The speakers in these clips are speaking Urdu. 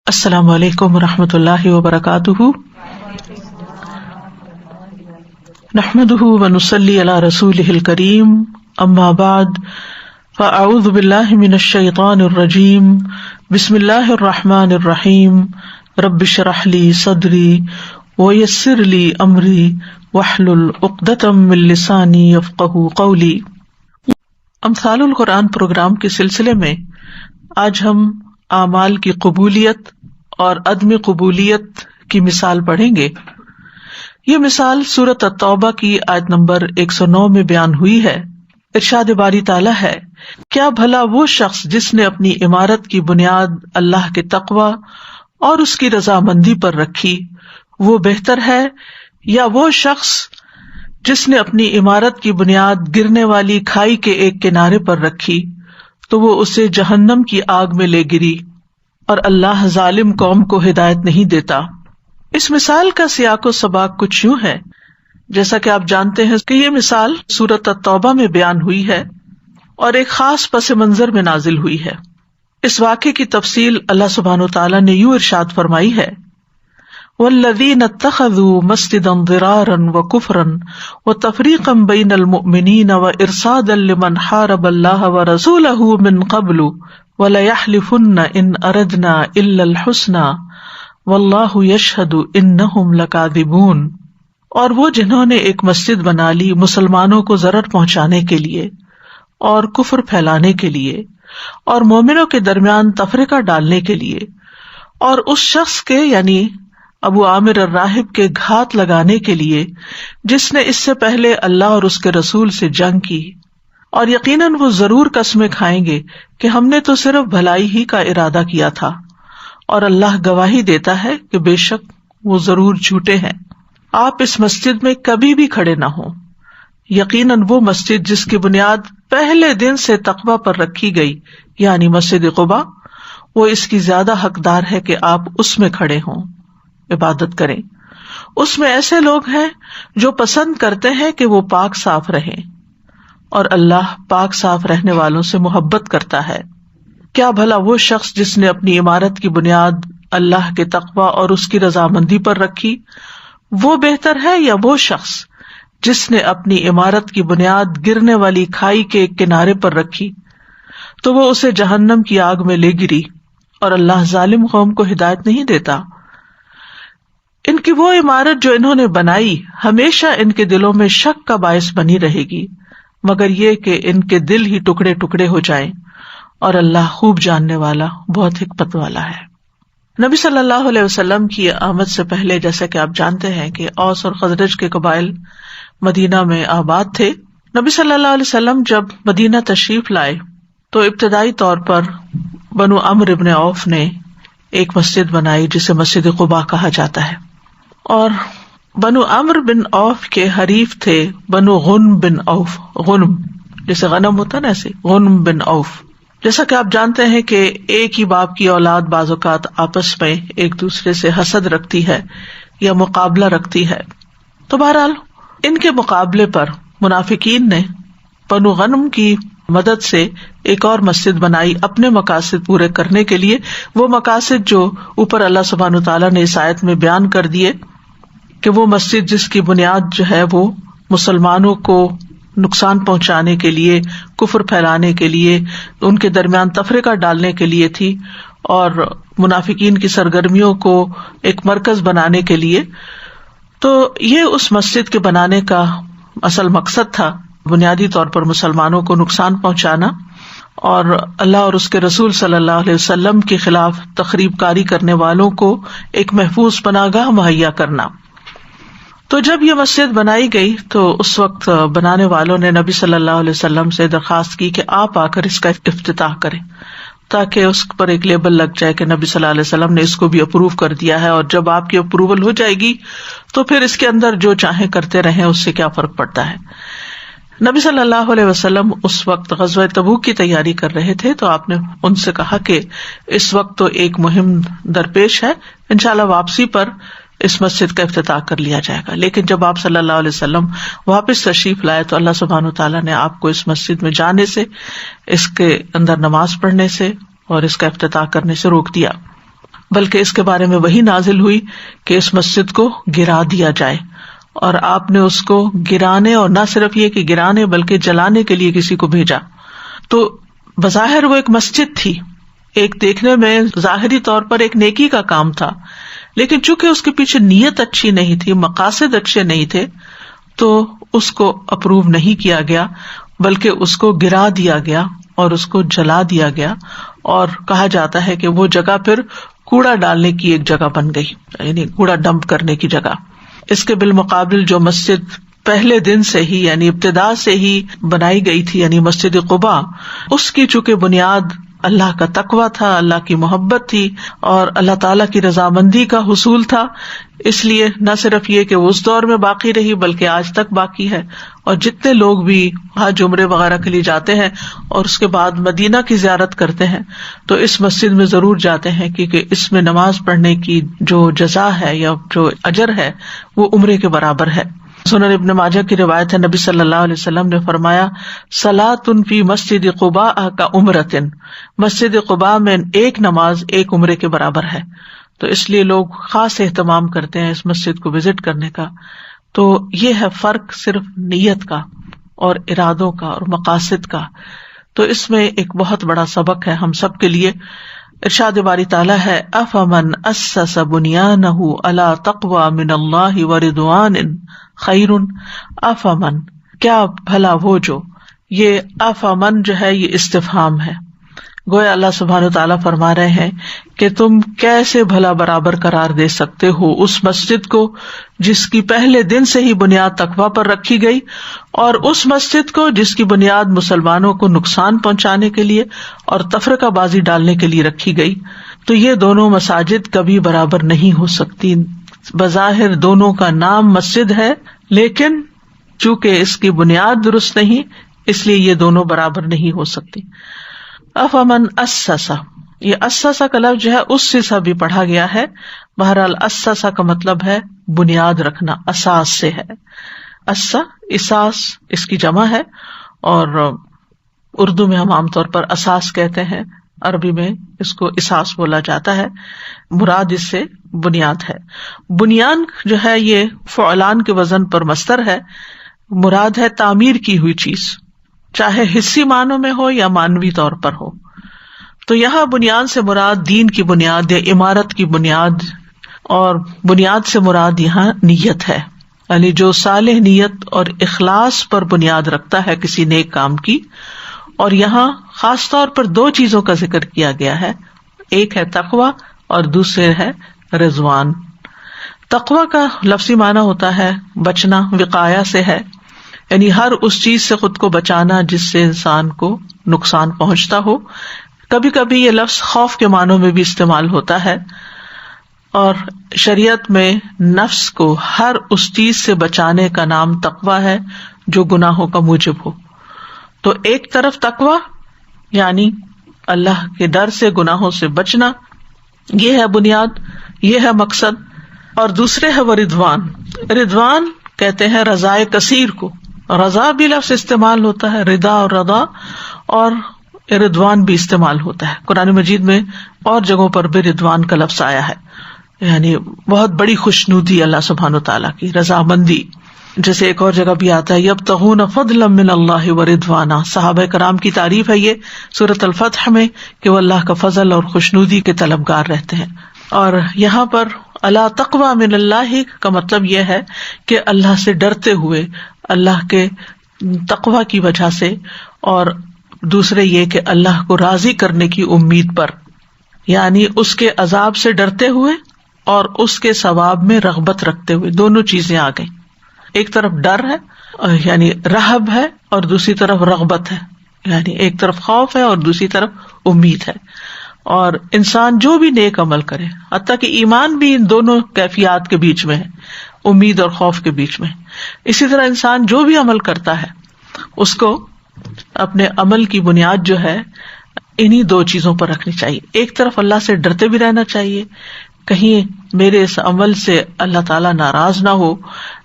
السلام علیکم ورحمۃ اللہ وبرکاتہ، نحمده ونصلی علی رسولہ الکریم، اما بعد فاعوذ باللہ من الشیطان الرجیم، بسم اللہ الرحمن الرحیم، رب اشرح لی صدری ویسر لی امری واحلل عقدۃ من لسانی یفقہوا قولی۔ امثال القرآن پروگرام کے سلسلے میں آج ہم اعمال کی قبولیت اور عدم قبولیت کی مثال پڑھیں گے۔ یہ مثال سورۃ التوبہ کی آیت نمبر 109 میں بیان ہوئی ہے۔ ارشاد باری تعالیٰ ہے، کیا بھلا وہ شخص جس نے اپنی عمارت کی بنیاد اللہ کے تقوی اور اس کی رضامندی پر رکھی، وہ بہتر ہے یا وہ شخص جس نے اپنی عمارت کی بنیاد گرنے والی کھائی کے ایک کنارے پر رکھی تو وہ اسے جہنم کی آگ میں لے گری، اور اللہ ظالم قوم کو ہدایت نہیں دیتا۔ اس مثال کا سیاق و سباق کچھ یوں ہے، جیسا کہ آپ جانتے ہیں کہ یہ مثال سورۃ التوبہ میں بیان ہوئی ہے اور ایک خاص پس منظر میں نازل ہوئی ہے۔ اس واقعے کی تفصیل اللہ سبحانہ وتعالیٰ نے یوں ارشاد فرمائی ہے، والذین اتخذوا مسجدا ضرارا وکفرا وتفریقا بین المؤمنین وارصادا لمن حارب اللہ ورسولہ من قبل وَلَيَحْلِفُنَّ إِنْ أَرَدْنَا إِلَّا الْحُسْنَى وَاللَّهُ يَشْهَدُ إِنَّهُمْ لَكَاذِبُونَ۔ اور وہ جنہوں نے ایک مسجد بنا لی مسلمانوں کو ضرر پہنچانے کے لیے اور کفر پھیلانے کے لیے اور مومنوں کے درمیان تفرقہ ڈالنے کے لیے، اور اس شخص کے یعنی ابو عامر الراہب کے گھات لگانے کے لیے جس نے اس سے پہلے اللہ اور اس کے رسول سے جنگ کی، اور یقیناً وہ ضرور قسمیں کھائیں گے کہ ہم نے تو صرف بھلائی ہی کا ارادہ کیا تھا، اور اللہ گواہی دیتا ہے کہ بے شک وہ ضرور جھوٹے ہیں۔ آپ اس مسجد میں کبھی بھی کھڑے نہ ہوں، یقیناً وہ مسجد جس کی بنیاد پہلے دن سے تقوی پر رکھی گئی یعنی مسجد قباء، وہ اس کی زیادہ حقدار ہے کہ آپ اس میں کھڑے ہوں، عبادت کریں۔ اس میں ایسے لوگ ہیں جو پسند کرتے ہیں کہ وہ پاک صاف رہیں، اور اللہ پاک صاف رہنے والوں سے محبت کرتا ہے۔ کیا بھلا وہ شخص جس نے اپنی عمارت کی بنیاد اللہ کے تقوی اور اس کی رضامندی پر رکھی، وہ بہتر ہے یا وہ شخص جس نے اپنی عمارت کی بنیاد گرنے والی کھائی کے ایک کنارے پر رکھی تو وہ اسے جہنم کی آگ میں لے گری، اور اللہ ظالم قوم کو ہدایت نہیں دیتا۔ ان کی وہ عمارت جو انہوں نے بنائی ہمیشہ ان کے دلوں میں شک کا باعث بنی رہے گی، مگر یہ کہ ان کے دل ہی ٹکڑے ٹکڑے ہو جائیں، اور اللہ خوب جاننے والا بہت حکمت والا ہے۔ نبی صلی اللہ علیہ وسلم کی آمد سے پہلے جیسا کہ آپ جانتے ہیں کہ اوس اور خزرج کے قبائل مدینہ میں آباد تھے۔ نبی صلی اللہ علیہ وسلم جب مدینہ تشریف لائے تو ابتدائی طور پر بنو عمرو بن عوف نے ایک مسجد بنائی جسے مسجد قباء کہا جاتا ہے، اور بنو عمرو بن عوف کے حریف تھے بنو غنم بن عوف، غنم جیسے غنم ہوتا نا ایسے غنم بن عوف۔ جیسا کہ آپ جانتے ہیں کہ ایک ہی باپ کی اولاد بعض اوقات آپس میں ایک دوسرے سے حسد رکھتی ہے یا مقابلہ رکھتی ہے، تو بہرحال ان کے مقابلے پر منافقین نے بنو غنم کی مدد سے ایک اور مسجد بنائی اپنے مقاصد پورے کرنے کے لیے، وہ مقاصد جو اوپر اللہ سبحانہ وتعالیٰ نے اس آیت میں بیان کر دیے کہ وہ مسجد جس کی بنیاد جو ہے وہ مسلمانوں کو نقصان پہنچانے کے لیے، کفر پھیلانے کے لیے، ان کے درمیان تفرقہ ڈالنے کے لیے تھی، اور منافقین کی سرگرمیوں کو ایک مرکز بنانے کے لیے، تو یہ اس مسجد کے بنانے کا اصل مقصد تھا، بنیادی طور پر مسلمانوں کو نقصان پہنچانا اور اللہ اور اس کے رسول صلی اللہ علیہ وسلم کے خلاف تخریب کاری کرنے والوں کو ایک محفوظ پناہ گاہ مہیا کرنا۔ تو جب یہ مسجد بنائی گئی تو اس وقت بنانے والوں نے نبی صلی اللہ علیہ وسلم سے درخواست کی کہ آپ آ کر اس کا افتتاح کریں، تاکہ اس پر ایک لیبل لگ جائے کہ نبی صلی اللہ علیہ وسلم نے اس کو بھی اپروو کر دیا ہے، اور جب آپ کی اپروول ہو جائے گی تو پھر اس کے اندر جو چاہیں کرتے رہیں، اس سے کیا فرق پڑتا ہے۔ نبی صلی اللہ علیہ وسلم اس وقت غزوہ تبوک کی تیاری کر رہے تھے، تو آپ نے ان سے کہا کہ اس وقت تو ایک مہم درپیش ہے، انشاءاللہ واپسی پر اس مسجد کا افتتاح کر لیا جائے گا۔ لیکن جب آپ صلی اللہ علیہ وسلم واپس تشریف لائے تو اللہ سبحانہ وتعالیٰ نے آپ کو اس مسجد میں جانے سے، اس کے اندر نماز پڑھنے سے اور اس کا افتتاح کرنے سے روک دیا۔ بلکہ اس کے بارے میں وحی نازل ہوئی کہ اس مسجد کو گرا دیا جائے، اور آپ نے اس کو گرانے، اور نہ صرف یہ کہ گرانے بلکہ جلانے کے لیے کسی کو بھیجا۔ تو بظاہر وہ ایک مسجد تھی، ایک دیکھنے میں ظاہری طور پر ایک نیکی کا کام تھا، لیکن چونکہ اس کے پیچھے نیت اچھی نہیں تھی، مقاصد اچھے نہیں تھے، تو اس کو اپروو نہیں کیا گیا، بلکہ اس کو گرا دیا گیا اور اس کو جلا دیا گیا، اور کہا جاتا ہے کہ وہ جگہ پھر کوڑا ڈالنے کی ایک جگہ بن گئی، یعنی کوڑا ڈمپ کرنے کی جگہ۔ اس کے بالمقابل جو مسجد پہلے دن سے ہی یعنی ابتدا سے ہی بنائی گئی تھی، یعنی مسجد قباء، اس کی چونکہ بنیاد اللہ کا تقویٰ تھا، اللہ کی محبت تھی اور اللہ تعالیٰ کی رضامندی کا حصول تھا، اس لیے نہ صرف یہ کہ وہ اس دور میں باقی رہی بلکہ آج تک باقی ہے، اور جتنے لوگ بھی حج عمرے وغیرہ کے لیے جاتے ہیں اور اس کے بعد مدینہ کی زیارت کرتے ہیں تو اس مسجد میں ضرور جاتے ہیں، کیونکہ اس میں نماز پڑھنے کی جو جزا ہے یا جو اجر ہے وہ عمرے کے برابر ہے۔ سنن ابن ماجہ کی روایت ہے، نبی صلی اللہ علیہ وسلم نے فرمایا، صلاۃ فی مسجد قباء کا عمرۃ، مسجد قباء میں ایک نماز ایک عمرے کے برابر ہے۔ تو اس لیے لوگ خاص اہتمام کرتے ہیں اس مسجد کو وزٹ کرنے کا۔ تو یہ ہے فرق صرف نیت کا اور ارادوں کا اور مقاصد کا۔ تو اس میں ایک بہت بڑا سبق ہے ہم سب کے لیے۔ ارشاد باری تعالیٰ ہے، افمن اسس بنیانہ علی تقوی من اللہ ورضوان خیر، افمن، کیا بھلا وہ جو، یہ افمن جو ہے یہ استفہام ہے، گویا اللہ سبحانہ وتعالیٰ فرما رہے ہیں کہ تم کیسے بھلا برابر قرار دے سکتے ہو اس مسجد کو جس کی پہلے دن سے ہی بنیاد تقویٰ پر رکھی گئی، اور اس مسجد کو جس کی بنیاد مسلمانوں کو نقصان پہنچانے کے لیے اور تفرقہ بازی ڈالنے کے لیے رکھی گئی۔ تو یہ دونوں مساجد کبھی برابر نہیں ہو سکتی۔ بظاہر دونوں کا نام مسجد ہے، لیکن چونکہ اس کی بنیاد درست نہیں، اس لیے یہ دونوں برابر نہیں ہو سکتی۔ افمن اسسا، یہ اسسا کا لفظ جو ہے اس سے بھی پڑھا گیا ہے، بہرحال اسسا کا مطلب ہے بنیاد رکھنا، اساس سے ہے۔ اساس اس کی جمع ہے، اور اردو میں ہم عام طور پر اساس کہتے ہیں، عربی میں اس کو اساس بولا جاتا ہے، مراد اس سے بنیاد ہے۔ بنیان جو ہے یہ فعلان کے وزن پر مصدر ہے، مراد ہے تعمیر کی ہوئی چیز، چاہے حصی معنوں میں ہو یا معنوی طور پر ہو۔ تو یہاں بنیاد سے مراد دین کی بنیاد یا عمارت کی بنیاد، اور بنیاد سے مراد یہاں نیت ہے، یعنی جو صالح نیت اور اخلاص پر بنیاد رکھتا ہے کسی نیک کام کی۔ اور یہاں خاص طور پر دو چیزوں کا ذکر کیا گیا ہے، ایک ہے تقوی اور دوسرے ہے رضوان۔ تقوی کا لفظی معنی ہوتا ہے بچنا، وقایا سے ہے، یعنی ہر اس چیز سے خود کو بچانا جس سے انسان کو نقصان پہنچتا ہو۔ کبھی کبھی یہ لفظ خوف کے معنوں میں بھی استعمال ہوتا ہے، اور شریعت میں نفس کو ہر اس چیز سے بچانے کا نام تقوی ہے جو گناہوں کا موجب ہو۔ تو ایک طرف تقوی یعنی اللہ کے ڈر سے، گناہوں سے بچنا، یہ ہے بنیاد، یہ ہے مقصد، اور دوسرے ہے وہ رضوان۔ رضوان کہتے ہیں رضائے کثیر کو، رضا بھی لفظ استعمال ہوتا ہے، رضا اور رضا، اور رضوان بھی استعمال ہوتا ہے۔ قرآن مجید میں اور جگہوں پر بھی رضوان کا لفظ آیا ہے، یعنی بہت بڑی خوشنودی اللہ سبحانہ وتعالیٰ کی رضامندی۔ جیسے ایک اور جگہ بھی آتا ہے یبتغون فضلا من اللہ ورضوانا، صحابہ کرام کی تعریف ہے یہ سورۃ الفتح میں کہ وہ اللہ کا فضل اور خوشنودی کے طلبگار رہتے ہیں۔ اور یہاں پر اللہ تقوی من اللہ کا مطلب یہ ہے کہ اللہ سے ڈرتے ہوئے، اللہ کے تقوی کی وجہ سے، اور دوسرے یہ کہ اللہ کو راضی کرنے کی امید پر، یعنی اس کے عذاب سے ڈرتے ہوئے اور اس کے ثواب میں رغبت رکھتے ہوئے، دونوں چیزیں آ گئیں۔ ایک طرف ڈر ہے یعنی رہب ہے، اور دوسری طرف رغبت ہے، یعنی ایک طرف خوف ہے اور دوسری طرف امید ہے۔ اور انسان جو بھی نیک عمل کرے، حتیٰ کہ ایمان بھی ان دونوں کیفیات کے بیچ میں ہے، امید اور خوف کے بیچ میں۔ اسی طرح انسان جو بھی عمل کرتا ہے اس کو اپنے عمل کی بنیاد جو ہے انہی دو چیزوں پر رکھنی چاہیے۔ ایک طرف اللہ سے ڈرتے بھی رہنا چاہیے، کہیں میرے اس عمل سے اللہ تعالیٰ ناراض نہ ہو،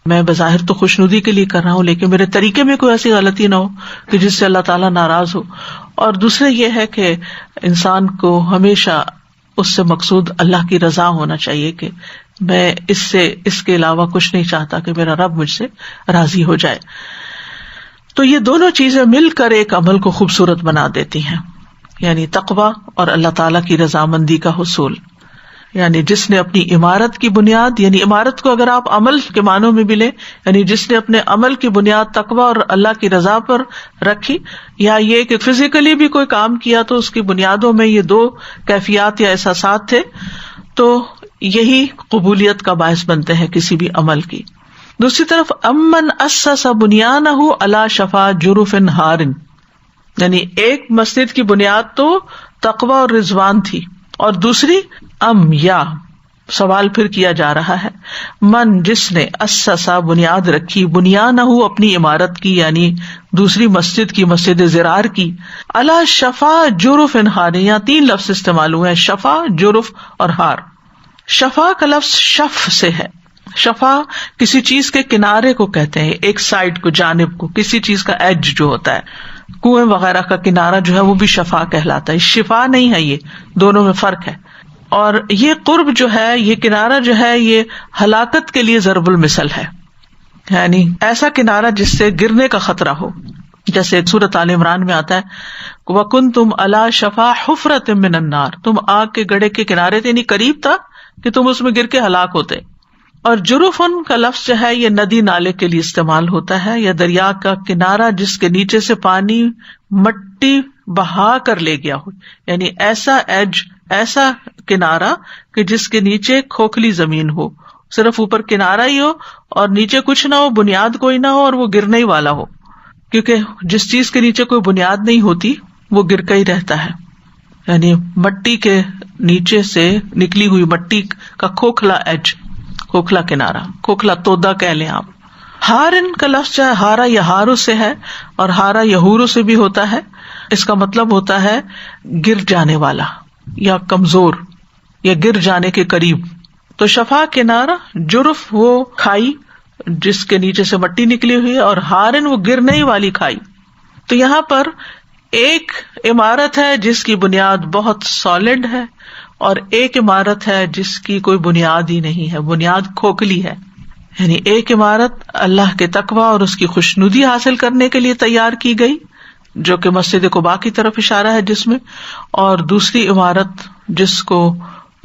میں بظاہر تو خوشنودی کے لیے کر رہا ہوں لیکن میرے طریقے میں کوئی ایسی غلطی نہ ہو کہ جس سے اللہ تعالیٰ ناراض ہو۔ اور دوسرے یہ ہے کہ انسان کو ہمیشہ اس سے مقصود اللہ کی رضا ہونا چاہیے کہ میں اس کے علاوہ کچھ نہیں چاہتا کہ میرا رب مجھ سے راضی ہو جائے. تو یہ دونوں چیزیں مل کر ایک عمل کو خوبصورت بنا دیتی ہیں، یعنی تقوی اور اللہ تعالیٰ کی رضامندی کا حصول. یعنی جس نے اپنی عمارت کی بنیاد، یعنی عمارت کو اگر آپ عمل کے معنوں میں بھی لیں، یعنی جس نے اپنے عمل کی بنیاد تقوی اور اللہ کی رضا پر رکھی، یا یہ کہ فزیکلی بھی کوئی کام کیا تو اس کی بنیادوں میں یہ دو کیفیات یا احساسات تھے، تو یہی قبولیت کا باعث بنتے ہیں کسی بھی عمل کی. دوسری طرف امن اسس بنیانہ علی شفا جرف ہار، یعنی ایک مسجد کی بنیاد تو تقوی اور رضوان تھی، اور دوسری یا سوال پھر کیا جا رہا ہے، من جس نے اسسا بنیاد رکھی، بنیانہ اپنی عمارت کی یعنی دوسری مسجد کی، مسجد زرار کی، علی شفا جرف ہار، یہاں 3 لفظ استعمال ہوئے ہیں، شفا، جرف اور ہار. شفا کا لفظ شف سے ہے. شفا کسی چیز کے کنارے کو کہتے ہیں، ایک سائڈ کو، جانب کو، کسی چیز کا ایج جو ہوتا ہے، کنویں وغیرہ کا کنارہ جو ہے وہ بھی شفا کہلاتا ہے. شفا نہیں ہے، یہ دونوں میں فرق ہے. اور یہ قرب جو ہے، یہ کنارہ جو ہے، یہ ہلاکت کے لیے ضرب المثل ہے، یعنی ایسا کنارہ جس سے گرنے کا خطرہ ہو. جیسے سورۃ آل عمران میں آتا ہے وَكُنْتُمْ عَلَى شَفَا حُفْرَةٍ مِّنَ النَّارِ، تم آگ کے گڑھے کے کنارے تھے، یعنی قریب تھا کہ تم اس میں گر کے ہلاک ہوتے. اور جرفن کا لفظ جو ہے یہ ندی نالے کے لیے استعمال ہوتا ہے، یا دریا کا کنارہ جس کے نیچے سے پانی مٹی بہا کر لے گیا ہو، یعنی ایسا ایج، ایسا کنارہ کہ جس کے نیچے کھوکھلی زمین ہو، صرف اوپر کنارہ ہی ہو اور نیچے کچھ نہ ہو، بنیاد کوئی نہ ہو، اور وہ گرنے ہی والا ہو. کیونکہ جس چیز کے نیچے کوئی بنیاد نہیں ہوتی وہ گر کا ہی رہتا ہے. یعنی مٹی کے نیچے سے نکلی ہوئی مٹی کا کھوکھلا ایج، کھوکھلا کنارہ، کھوکھلا تودا کہہ لیں آپ. ہارن کا لفظ چاہے ہارا یا ہارو سے ہے، اور ہارا یہورو سے بھی ہوتا ہے. اس کا مطلب ہوتا ہے گر جانے والا یا کمزور یا گر جانے کے قریب. تو شفا کنارہ، جرف وہ کھائی جس کے نیچے سے مٹی نکلی ہوئی ہے، اور ہارن وہ گرنے ہی والی کھائی. تو یہاں پر ایک عمارت ہے جس کی بنیاد بہت سالڈ ہے، اور ایک عمارت ہے جس کی کوئی بنیاد ہی نہیں ہے، بنیاد کھوکھلی ہے. یعنی ایک عمارت اللہ کے تقوی اور اس کی خوشنودی حاصل کرنے کے لیے تیار کی گئی، جو کہ مسجد قباء کی طرف اشارہ ہے جس میں، اور دوسری عمارت جس کو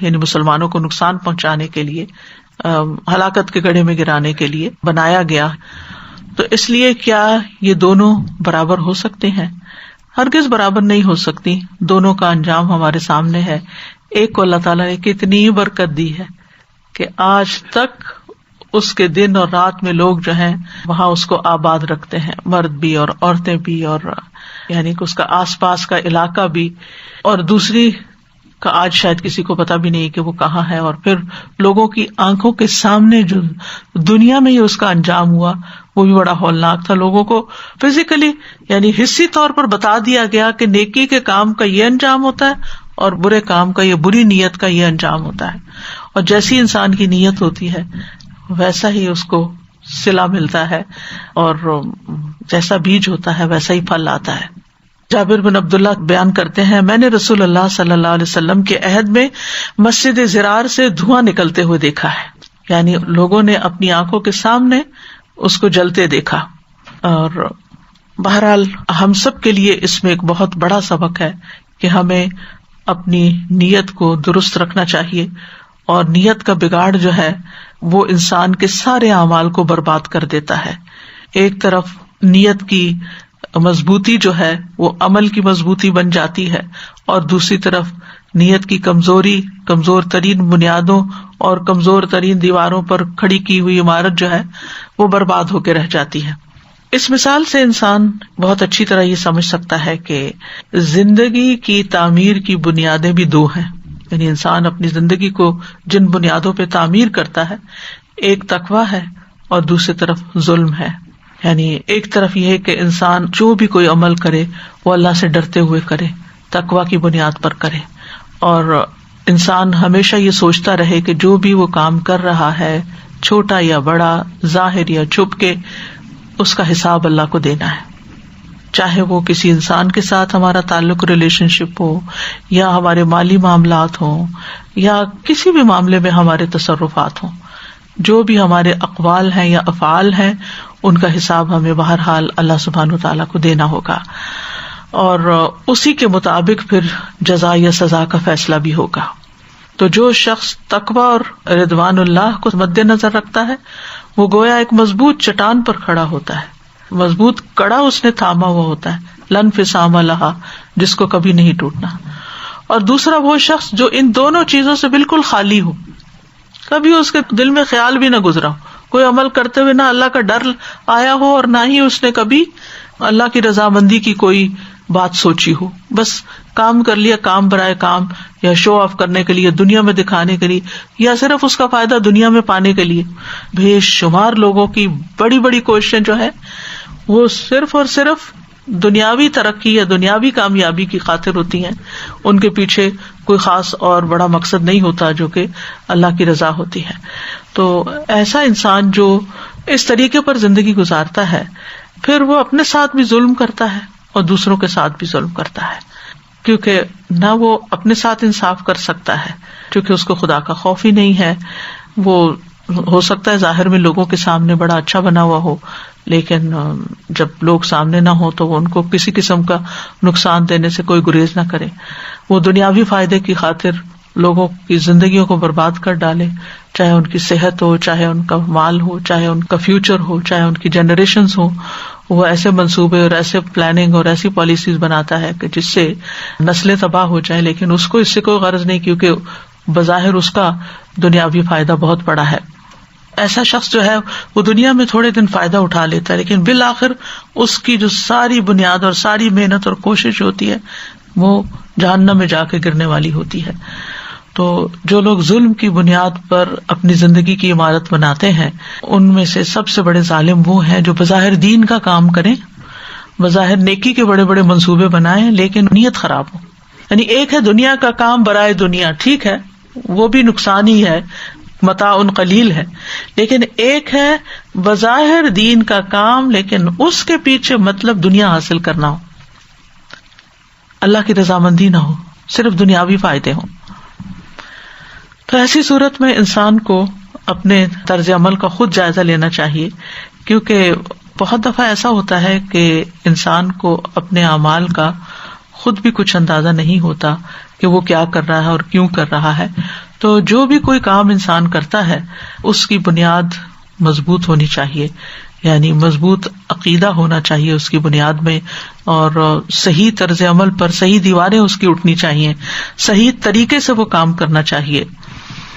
یعنی مسلمانوں کو نقصان پہنچانے کے لیے، ہلاکت کے گڑھے میں گرانے کے لیے بنایا گیا. تو اس لیے کیا یہ دونوں برابر ہو سکتے ہیں؟ ہرگز برابر نہیں ہو سکتی. دونوں کا انجام ہمارے سامنے ہے. ایک کو اللہ تعالیٰ نے کتنی برکت دی ہے کہ آج تک اس کے دن اور رات میں لوگ جو ہیں وہاں اس کو آباد رکھتے ہیں، مرد بھی اور عورتیں بھی، اور یعنی کہ اس کا آس پاس کا علاقہ بھی. اور دوسری کا آج شاید کسی کو پتا بھی نہیں کہ وہ کہاں ہے. اور پھر لوگوں کی آنکھوں کے سامنے جو دنیا میں ہی اس کا انجام ہوا وہ بھی بڑا ہولناک تھا. لوگوں کو فزیکلی یعنی حصی طور پر بتا دیا گیا کہ نیکی کے کام کا یہ انجام ہوتا ہے اور برے کام کا، یہ بری نیت کا یہ انجام ہوتا ہے. اور جیسی انسان کی نیت ہوتی ہے ویسا ہی اس کو صلہ ملتا ہے، اور جیسا بیج ہوتا ہے ویسا ہی پھل آتا ہے. جابر بن عبداللہ بیان کرتے ہیں، میں نے رسول اللہ صلی اللہ علیہ وسلم کے عہد میں مسجد زرار سے دھواں نکلتے ہوئے دیکھا ہے، یعنی لوگوں نے اپنی آنکھوں کے سامنے اس کو جلتے دیکھا. اور بہرحال ہم سب کے لیے اس میں ایک بہت بڑا سبق ہے کہ ہمیں اپنی نیت کو درست رکھنا چاہیے، اور نیت کا بگاڑ جو ہے وہ انسان کے سارے اعمال کو برباد کر دیتا ہے. ایک طرف نیت کی مضبوطی جو ہے وہ عمل کی مضبوطی بن جاتی ہے، اور دوسری طرف نیت کی کمزوری، کمزور ترین بنیادوں اور کمزور ترین دیواروں پر کھڑی کی ہوئی عمارت جو ہے وہ برباد ہو کے رہ جاتی ہے. اس مثال سے انسان بہت اچھی طرح یہ سمجھ سکتا ہے کہ زندگی کی تعمیر کی بنیادیں بھی دو ہیں. یعنی انسان اپنی زندگی کو جن بنیادوں پہ تعمیر کرتا ہے، ایک تقویٰ ہے اور دوسری طرف ظلم ہے. یعنی ایک طرف یہ ہے کہ انسان جو بھی کوئی عمل کرے وہ اللہ سے ڈرتے ہوئے کرے، تقویٰ کی بنیاد پر کرے، اور انسان ہمیشہ یہ سوچتا رہے کہ جو بھی وہ کام کر رہا ہے، چھوٹا یا بڑا، ظاہر یا چھپ کے، اس کا حساب اللہ کو دینا ہے. چاہے وہ کسی انسان کے ساتھ ہمارا تعلق ریلیشن شپ ہو، یا ہمارے مالی معاملات ہوں، یا کسی بھی معاملے میں ہمارے تصرفات ہوں، جو بھی ہمارے اقوال ہیں یا افعال ہیں ان کا حساب ہمیں بہرحال اللہ سبحانہ وتعالیٰ کو دینا ہوگا، اور اسی کے مطابق پھر جزا یا سزا کا فیصلہ بھی ہوگا۔ تو جو شخص تقوی اور رضوان اللہ کو مد نظر رکھتا ہے وہ گویا ایک مضبوط چٹان پر کھڑا ہوتا ہے، مضبوط کڑا اس نے تھاما ہوا ہوتا ہے، لن فسام لہا، جس کو کبھی نہیں ٹوٹنا۔ اور دوسرا وہ شخص جو ان دونوں چیزوں سے بالکل خالی ہو، کبھی اس کے دل میں خیال بھی نہ گزرا ہو، کوئی عمل کرتے ہوئے نہ اللہ کا ڈر آیا ہو اور نہ ہی اس نے کبھی اللہ کی رضامندی کی کوئی بات سوچی ہو، بس کام کر لیا کام برائے کام، یا شو آف کرنے کے لیے، دنیا میں دکھانے کے لیے، یا صرف اس کا فائدہ دنیا میں پانے کے لیے۔ بے شمار لوگوں کی بڑی بڑی کوششیں جو ہے وہ صرف اور صرف دنیاوی ترقی یا دنیاوی کامیابی کی خاطر ہوتی ہیں، ان کے پیچھے کوئی خاص اور بڑا مقصد نہیں ہوتا جو کہ اللہ کی رضا ہوتی ہے۔ تو ایسا انسان جو اس طریقے پر زندگی گزارتا ہے پھر وہ اپنے ساتھ بھی ظلم کرتا ہے اور دوسروں کے ساتھ بھی ظلم کرتا ہے، کیونکہ نہ وہ اپنے ساتھ انصاف کر سکتا ہے کیونکہ اس کو خدا کا خوف ہی نہیں ہے۔ وہ ہو سکتا ہے ظاہر میں لوگوں کے سامنے بڑا اچھا بنا ہوا ہو، لیکن جب لوگ سامنے نہ ہو تو وہ ان کو کسی قسم کا نقصان دینے سے کوئی گریز نہ کرے۔ وہ دنیاوی فائدے کی خاطر لوگوں کی زندگیوں کو برباد کر ڈالے، چاہے ان کی صحت ہو، چاہے ان کا مال ہو، چاہے ان کا فیوچر ہو، چاہے ان کی جنریشنز ہو۔ وہ ایسے منصوبے اور ایسے پلاننگ اور ایسی پالیسیز بناتا ہے کہ جس سے نسلیں تباہ ہو جائیں، لیکن اس کو اس سے کوئی غرض نہیں، کیونکہ بظاہر اس کا دنیاوی فائدہ بہت بڑا ہے۔ ایسا شخص جو ہے وہ دنیا میں تھوڑے دن فائدہ اٹھا لیتا ہے، لیکن بالآخر اس کی جو ساری بنیاد اور ساری محنت اور کوشش ہوتی ہے وہ جہنم میں جا کے گرنے والی ہوتی ہے۔ تو جو لوگ ظلم کی بنیاد پر اپنی زندگی کی عمارت بناتے ہیں ان میں سے سب سے بڑے ظالم وہ ہیں جو بظاہر دین کا کام کریں، بظاہر نیکی کے بڑے بڑے منصوبے بنائیں، لیکن نیت خراب ہو۔ یعنی ایک ہے دنیا کا کام برائے دنیا، ٹھیک ہے وہ بھی نقصان ہی ہے، متاع قلیل ہے، لیکن ایک ہے بظاہر دین کا کام لیکن اس کے پیچھے مطلب دنیا حاصل کرنا ہو، اللہ کی رضامندی نہ ہو، صرف دنیاوی فائدے ہوں۔ تو ایسی صورت میں انسان کو اپنے طرز عمل کا خود جائزہ لینا چاہیے، کیونکہ بہت دفعہ ایسا ہوتا ہے کہ انسان کو اپنے اعمال کا خود بھی کچھ اندازہ نہیں ہوتا کہ وہ کیا کر رہا ہے اور کیوں کر رہا ہے۔ تو جو بھی کوئی کام انسان کرتا ہے اس کی بنیاد مضبوط ہونی چاہیے، یعنی مضبوط عقیدہ ہونا چاہیے اس کی بنیاد میں، اور صحیح طرز عمل پر صحیح دیواریں اس کی اٹھنی چاہیے، صحیح طریقے سے وہ کام کرنا چاہیے۔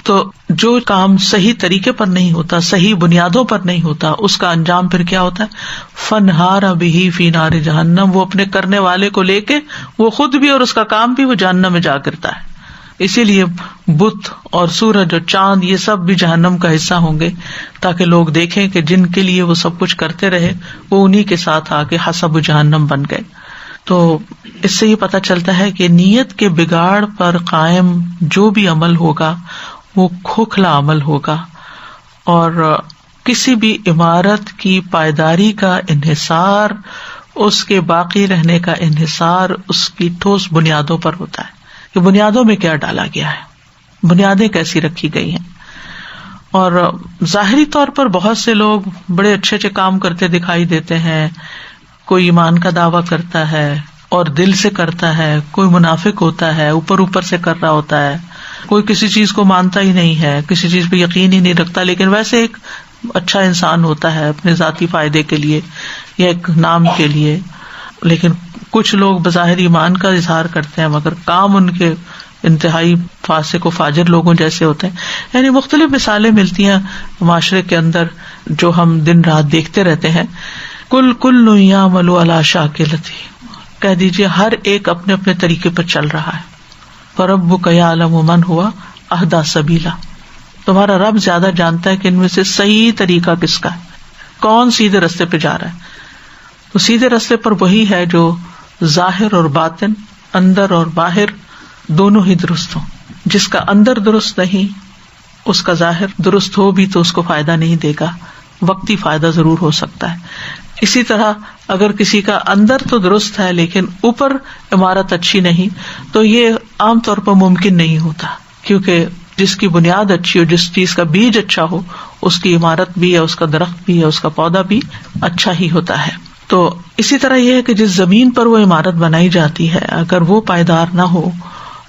تو جو کام صحیح طریقے پر نہیں ہوتا، صحیح بنیادوں پر نہیں ہوتا، اس کا انجام پھر کیا ہوتا ہے؟ فنہار بہ فی نار جہنم، وہ اپنے کرنے والے کو لے کے وہ خود بھی اور اس کا کام بھی وہ جہنم میں جا گرتا ہے۔ اسی لیے بت اور سورج اور چاند یہ سب بھی جہنم کا حصہ ہوں گے، تاکہ لوگ دیکھیں کہ جن کے لیے وہ سب کچھ کرتے رہے وہ انہی کے ساتھ آ کے حسب جہنم بن گئے۔ تو اس سے یہ پتہ چلتا ہے کہ نیت کے بگاڑ پر قائم جو بھی عمل ہوگا وہ کھوکھلا عمل ہوگا، اور کسی بھی عمارت کی پائیداری کا انحصار، اس کے باقی رہنے کا انحصار اس کی ٹھوس بنیادوں پر ہوتا ہے کہ بنیادوں میں کیا ڈالا گیا ہے، بنیادیں کیسی رکھی گئی ہیں۔ اور ظاہری طور پر بہت سے لوگ بڑے اچھے اچھے کام کرتے دکھائی دیتے ہیں، کوئی ایمان کا دعویٰ کرتا ہے اور دل سے کرتا ہے، کوئی منافق ہوتا ہے اوپر اوپر سے کر رہا ہوتا ہے، کوئی کسی چیز کو مانتا ہی نہیں ہے، کسی چیز پہ یقین ہی نہیں رکھتا، لیکن ویسے ایک اچھا انسان ہوتا ہے اپنے ذاتی فائدے کے لیے یا ایک نام کے لیے۔ لیکن کچھ لوگ بظاہر ایمان کا اظہار کرتے ہیں مگر کام ان کے انتہائی فاسق و فاجر لوگوں جیسے ہوتے ہیں۔ یعنی مختلف مثالیں ملتی ہیں معاشرے کے اندر جو ہم دن رات دیکھتے رہتے ہیں۔ کل یعمل علی شاکلتہ، کہہ دیجیے ہر ایک اپنے اپنے طریقے پر چل رہا ہے۔ فربک یعلم من ہوا اہدی سبیلا، تمہارا رب زیادہ جانتا ہے کہ ان میں سے صحیح طریقہ کس کا ہے، کون سیدھے رستے پہ جا رہا ہے۔ تو سیدھے رستے پر وہی ہے جو ظاہر اور باطن، اندر اور باہر دونوں ہی درست ہوں۔ جس کا اندر درست نہیں اس کا ظاہر درست ہو بھی تو اس کو فائدہ نہیں دے گا، وقتی فائدہ ضرور ہو سکتا ہے، اسی طرح اگر کسی کا اندر تو درست ہے لیکن اوپر عمارت اچھی نہیں، تو یہ عام طور پر ممکن نہیں ہوتا، کیونکہ جس کی بنیاد اچھی ہو، جس چیز کا بیج اچھا ہو، اس کی عمارت بھی ہے، اس کا درخت بھی ہے، اس کا پودا بھی اچھا ہی ہوتا ہے. تو اسی طرح یہ ہے کہ جس زمین پر وہ عمارت بنائی جاتی ہے اگر وہ پائیدار نہ ہو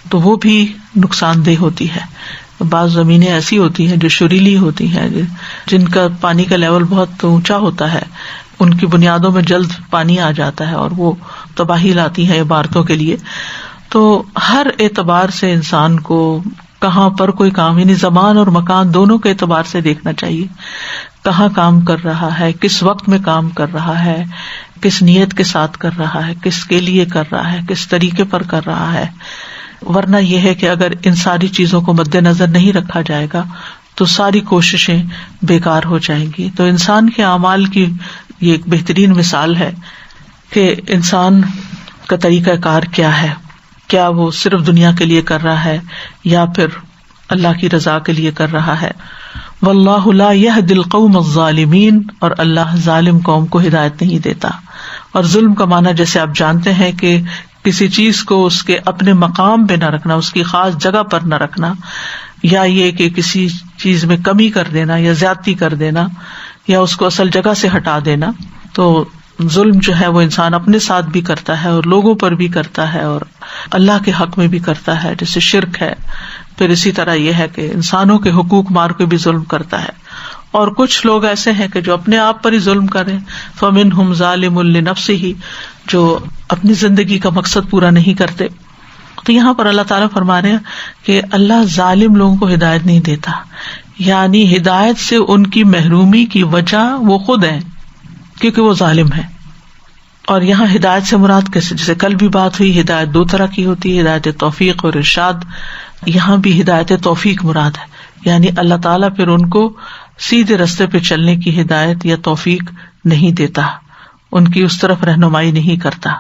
تو وہ بھی نقصان دہ ہوتی ہے. بعض زمینیں ایسی ہوتی ہیں جو شریلی ہوتی ہیں، جن کا پانی کا لیول بہت اونچا ہوتا ہے، ان کی بنیادوں میں جلد پانی آ جاتا ہے اور وہ تباہی لاتی ہے عمارتوں کے لیے. تو ہر اعتبار سے انسان کو کہاں پر کوئی کام، یعنی زمان اور مکان دونوں کے اعتبار سے دیکھنا چاہیے، کہاں کام کر رہا ہے، کس وقت میں کام کر رہا ہے، کس نیت کے ساتھ کر رہا ہے، کس کے لیے کر رہا ہے، کس طریقے پر کر رہا ہے. ورنہ یہ ہے کہ اگر ان ساری چیزوں کو مد نظر نہیں رکھا جائے گا تو ساری کوششیں بیکار ہو جائیں گی. تو انسان کے اعمال کی یہ ایک بہترین مثال ہے کہ انسان کا طریقہ کار کیا ہے، کیا وہ صرف دنیا کے لیے کر رہا ہے یا پھر اللہ کی رضا کے لیے کر رہا ہے. واللہ لا یہدی القوم الظالمین، اور اللہ ظالم قوم کو ہدایت نہیں دیتا. اور ظلم کا معنی جیسے آپ جانتے ہیں کہ کسی چیز کو اس کے اپنے مقام پہ نہ رکھنا، اس کی خاص جگہ پر نہ رکھنا، یا یہ کہ کسی چیز میں کمی کر دینا یا زیادتی کر دینا یا اس کو اصل جگہ سے ہٹا دینا. تو ظلم جو ہے وہ انسان اپنے ساتھ بھی کرتا ہے اور لوگوں پر بھی کرتا ہے اور اللہ کے حق میں بھی کرتا ہے، جیسے شرک ہے. پھر اسی طرح یہ ہے کہ انسانوں کے حقوق مار کے بھی ظلم کرتا ہے. اور کچھ لوگ ایسے ہیں کہ جو اپنے آپ پر ہی ظلم کریں، فَمِنْهُمْ ظَالِمٌ لِنَفْسِهِ، جو اپنی زندگی کا مقصد پورا نہیں کرتے. تو یہاں پر اللہ تعالیٰ فرما رہے ہیں کہ اللہ ظالم لوگوں کو ہدایت نہیں دیتا، یعنی ہدایت سے ان کی محرومی کی وجہ وہ خود ہیں کیونکہ وہ ظالم ہے. اور یہاں ہدایت سے مراد کیسے، جیسے کل بھی بات ہوئی، ہدایت دو طرح کی ہوتی ہے، ہدایت توفیق اور ارشاد. یہاں بھی ہدایت توفیق مراد ہے، یعنی اللہ تعالیٰ پھر ان کو سیدھے رستے پہ چلنے کی ہدایت یا توفیق نہیں دیتا، ان کی اس طرف رہنمائی نہیں کرتا.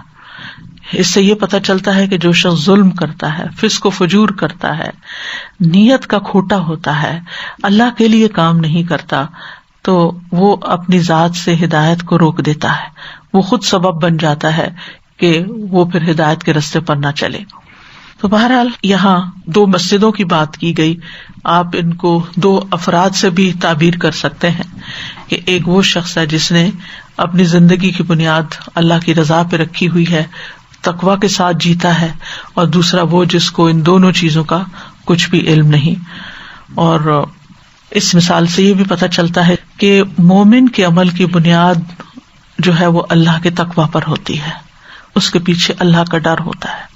اس سے یہ پتہ چلتا ہے کہ جو شخص ظلم کرتا ہے، فسق و فجور کرتا ہے، نیت کا کھوٹا ہوتا ہے، اللہ کے لیے کام نہیں کرتا، تو وہ اپنی ذات سے ہدایت کو روک دیتا ہے. وہ خود سبب بن جاتا ہے کہ وہ پھر ہدایت کے رستے پر نہ چلے. تو بہرحال یہاں دو مسجدوں کی بات کی گئی. آپ ان کو دو افراد سے بھی تعبیر کر سکتے ہیں کہ ایک وہ شخص ہے جس نے اپنی زندگی کی بنیاد اللہ کی رضا پہ رکھی ہوئی ہے، تقویٰ کے ساتھ جیتا ہے، اور دوسرا وہ جس کو ان دونوں چیزوں کا کچھ بھی علم نہیں. اور اس مثال سے یہ بھی پتہ چلتا ہے کہ مومن کے عمل کی بنیاد جو ہے وہ اللہ کے تقویٰ پر ہوتی ہے، اس کے پیچھے اللہ کا ڈر ہوتا ہے.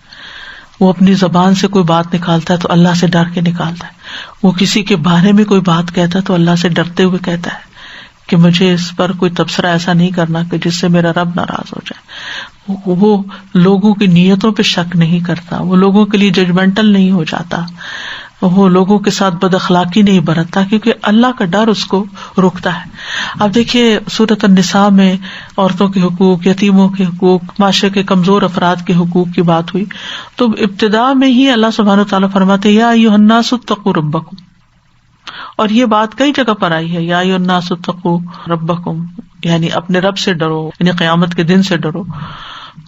وہ اپنی زبان سے کوئی بات نکالتا ہے تو اللہ سے ڈر کے نکالتا ہے. وہ کسی کے بارے میں کوئی بات کہتا ہے تو اللہ سے ڈرتے ہوئے کہتا ہے کہ مجھے اس پر کوئی تبصرہ ایسا نہیں کرنا کہ جس سے میرا رب ناراض ہو جائے. وہ لوگوں کی نیتوں پہ شک نہیں کرتا، وہ لوگوں کے لیے ججمنٹل نہیں ہو جاتا، وہ لوگوں کے ساتھ بد اخلاقی نہیں برتتا، کیونکہ اللہ کا ڈر اس کو روکتا ہے. اب دیکھیے سورۃ النساء میں عورتوں کے حقوق، یتیموں کے حقوق، معاشرے کے کمزور افراد کے حقوق کی بات ہوئی، تو ابتدا میں ہی اللہ سبحانہ وتعالیٰ فرماتے ہیں یا ایھا الناس اتقوا ربکم. اور یہ بات کئی جگہ پر آئی ہے، یا ایھا الناس اتقوا ربکم، یعنی اپنے رب سے ڈرو، یعنی قیامت کے دن سے ڈرو.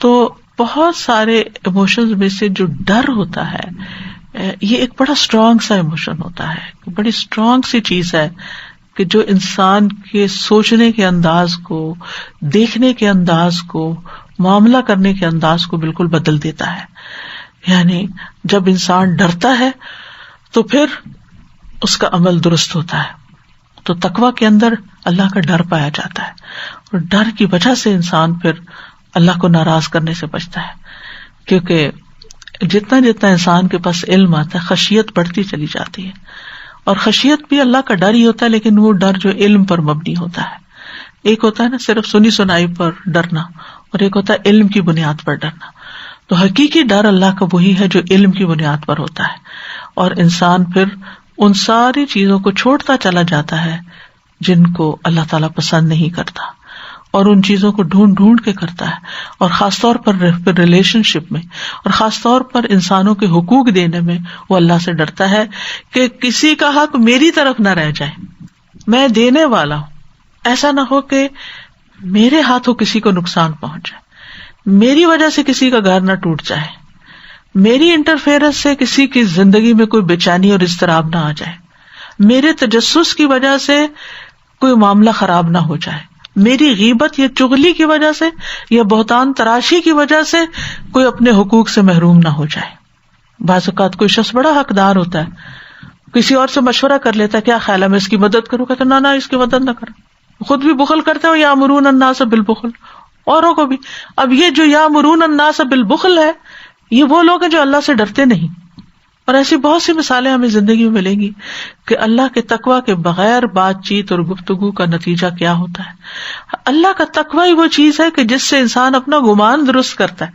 تو بہت سارے ایموشنز میں سے جو ڈر ہوتا ہے یہ ایک بڑا اسٹرانگ سا ایموشن ہوتا ہے، بڑی اسٹرانگ سی چیز ہے کہ جو انسان کے سوچنے کے انداز کو، دیکھنے کے انداز کو، معاملہ کرنے کے انداز کو بالکل بدل دیتا ہے. یعنی جب انسان ڈرتا ہے تو پھر اس کا عمل درست ہوتا ہے. تو تقویٰ کے اندر اللہ کا ڈر پایا جاتا ہے، اور ڈر کی وجہ سے انسان پھر اللہ کو ناراض کرنے سے بچتا ہے. کیونکہ جتنا جتنا انسان کے پاس علم آتا ہے خشیت بڑھتی چلی جاتی ہے، اور خشیت بھی اللہ کا ڈر ہی ہوتا ہے، لیکن وہ ڈر جو علم پر مبنی ہوتا ہے. ایک ہوتا ہے نا صرف سنی سنائی پر ڈرنا، اور ایک ہوتا ہے علم کی بنیاد پر ڈرنا. تو حقیقی ڈر اللہ کا وہی ہے جو علم کی بنیاد پر ہوتا ہے، اور انسان پھر ان ساری چیزوں کو چھوڑتا چلا جاتا ہے جن کو اللہ تعالیٰ پسند نہیں کرتا، اور ان چیزوں کو ڈھونڈ ڈھونڈ کے کرتا ہے. اور خاص طور پر ریلیشن شپ میں، اور خاص طور پر انسانوں کے حقوق دینے میں وہ اللہ سے ڈرتا ہے کہ کسی کا حق میری طرف نہ رہ جائے، میں دینے والا ہوں. ایسا نہ ہو کہ میرے ہاتھوں کسی کو نقصان پہنچ جائے, میری وجہ سے کسی کا گھر نہ ٹوٹ جائے, میری انٹرفیئرنس سے کسی کی زندگی میں کوئی بے چینی اور اضطراب نہ آ جائے, میرے تجسس کی وجہ سے کوئی معاملہ خراب نہ ہو جائے, میری غیبت یا چغلی کی وجہ سے یا بہتان تراشی کی وجہ سے کوئی اپنے حقوق سے محروم نہ ہو جائے. بعض اوقات کوئی شخص بڑا حقدار ہوتا ہے, کسی اور سے مشورہ کر لیتا ہے, کیا خیال ہے میں اس کی مدد کروں, کہتا نہ اس کی مدد نہ کر, خود بھی بخل کرتے ہو, یامرون الناس بالبخل, اوروں کو بھی. اب یہ جو یامرون الناس بالبخل ہے, یہ وہ لوگ ہیں جو اللہ سے ڈرتے نہیں. اور ایسی بہت سی مثالیں ہمیں زندگی میں ملیں گی کہ اللہ کے تقویٰ کے بغیر بات چیت اور گفتگو کا نتیجہ کیا ہوتا ہے. اللہ کا تقویٰ ہی وہ چیز ہے کہ جس سے انسان اپنا گمان درست کرتا ہے,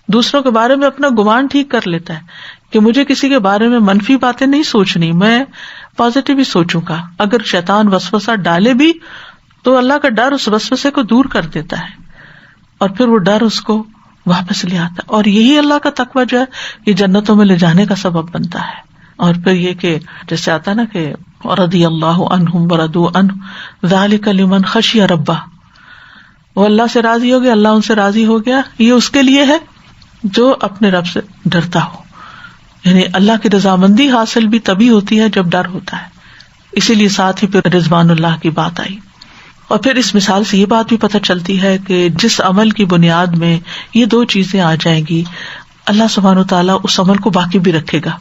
دوسروں کے بارے میں اپنا گمان ٹھیک کر لیتا ہے کہ مجھے کسی کے بارے میں منفی باتیں نہیں سوچنی, میں پازیٹیو ہی سوچوں گا. اگر شیطان وسوسہ ڈالے بھی تو اللہ کا ڈر اس وسوسے کو دور کر دیتا ہے اور پھر وہ ڈر اس کو واپس لے آتا ہے. اور یہی اللہ کا تقویٰ جو ہے یہ جنتوں میں لے جانے کا سبب بنتا ہے. اور پھر یہ کہ جیسے آتا نا کہ رضی اللہ عنہم ورضوا عنہ ذالک لمن خشی ربہ, وہ اللہ سے راضی ہو گیا, اللہ ان سے راضی ہو گیا, یہ اس کے لیے ہے جو اپنے رب سے ڈرتا ہو. یعنی اللہ کی رضامندی حاصل بھی تبھی ہوتی ہے جب ڈر ہوتا ہے, اسی لیے ساتھ ہی پھر رضوان اللہ کی بات آئی. اور پھر اس مثال سے یہ بات بھی پتہ چلتی ہے کہ جس عمل کی بنیاد میں یہ دو چیزیں آ جائیں گی, اللہ سبحانہ وتعالیٰ اس عمل کو باقی بھی رکھے گا.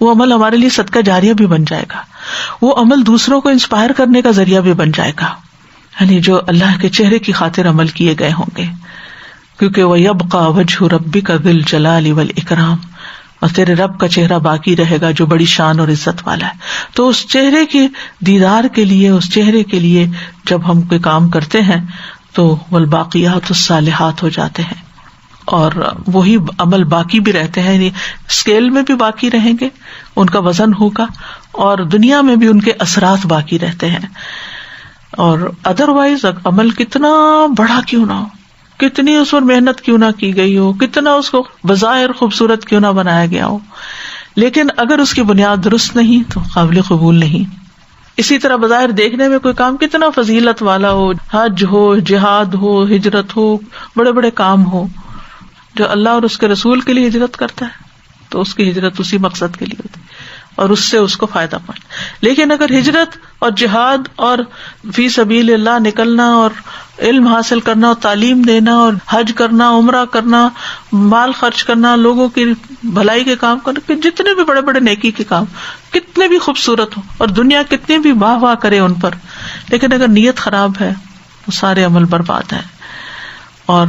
وہ عمل ہمارے لیے صدقہ جاریہ بھی بن جائے گا, وہ عمل دوسروں کو انسپائر کرنے کا ذریعہ بھی بن جائے گا, یعنی جو اللہ کے چہرے کی خاطر عمل کیے گئے ہوں گے. کیونکہ وَيَبْقَى وَجْهُ رَبِّكَ ذِي الْجَلَالِ وَالْإِكْرَامِ, اور تیرے رب کا چہرہ باقی رہے گا جو بڑی شان اور عزت والا ہے. تو اس چہرے کے دیدار کے لیے, اس چہرے کے لیے جب ہم کوئی کام کرتے ہیں تو والباقیات الصالحات ہو جاتے ہیں, اور وہی عمل باقی بھی رہتے ہیں, یعنی اسکیل میں بھی باقی رہیں گے, ان کا وزن ہوگا, اور دنیا میں بھی ان کے اثرات باقی رہتے ہیں. اور ادروائز عمل کتنا بڑا کیوں نہ ہو, کتنی اس پر محنت کیوں نہ کی گئی ہو, کتنا اس کو بظاہر خوبصورت کیوں نہ بنایا گیا ہو, لیکن اگر اس کی بنیاد درست نہیں تو قابل قبول نہیں. اسی طرح بظاہر دیکھنے میں کوئی کام کتنا فضیلت والا ہو, حج ہو, جہاد ہو, ہجرت ہو, بڑے بڑے کام ہو, جو اللہ اور اس کے رسول کے لیے ہجرت کرتا ہے تو اس کی ہجرت اسی مقصد کے لیے ہوتی ہے اور اس سے اس کو فائدہ پہنچ. لیکن اگر ہجرت اور جہاد اور فی سبیل اللہ نکلنا اور علم حاصل کرنا اور تعلیم دینا اور حج کرنا, عمرہ کرنا, مال خرچ کرنا, لوگوں کی بھلائی کے کام کرنا, جتنے بھی بڑے بڑے نیکی کے کام کتنے بھی خوبصورت ہوں اور دنیا کتنی بھی واہ واہ کرے ان پر, لیکن اگر نیت خراب ہے وہ سارے عمل برباد ہے. اور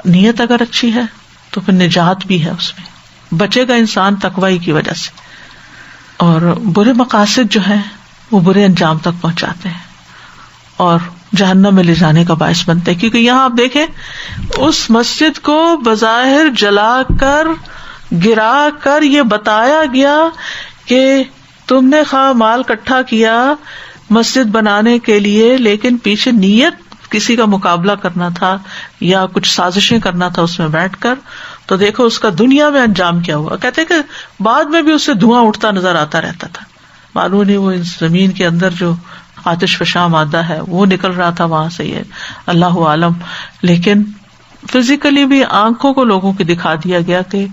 نیت اگر اچھی ہے تو پھر نجات بھی ہے, اس میں بچے گا انسان تقوی کی وجہ سے. اور برے مقاصد جو ہیں وہ برے انجام تک پہنچاتے ہیں اور جہنم میں لے جانے کا باعث بنتے ہیں. کیونکہ یہاں آپ دیکھیں اس مسجد کو بظاہر جلا کر گرا کر یہ بتایا گیا کہ تم نے خواہ مال اکٹھا کیا مسجد بنانے کے لیے, لیکن پیچھے نیت کسی کا مقابلہ کرنا تھا یا کچھ سازشیں کرنا تھا اس میں بیٹھ کر, تو دیکھو اس کا دنیا میں انجام کیا ہوا. کہتے کہ بعد میں بھی اس سے دھواں اٹھتا نظر آتا رہتا تھا, معلوم نہیں وہ زمین کے اندر جو آتش فشاں مادہ ہے وہ نکل رہا تھا وہاں سے, یہ اللہ عالم. لیکن فزیکلی بھی آنکھوں کو لوگوں کو دکھا دیا گیا کہ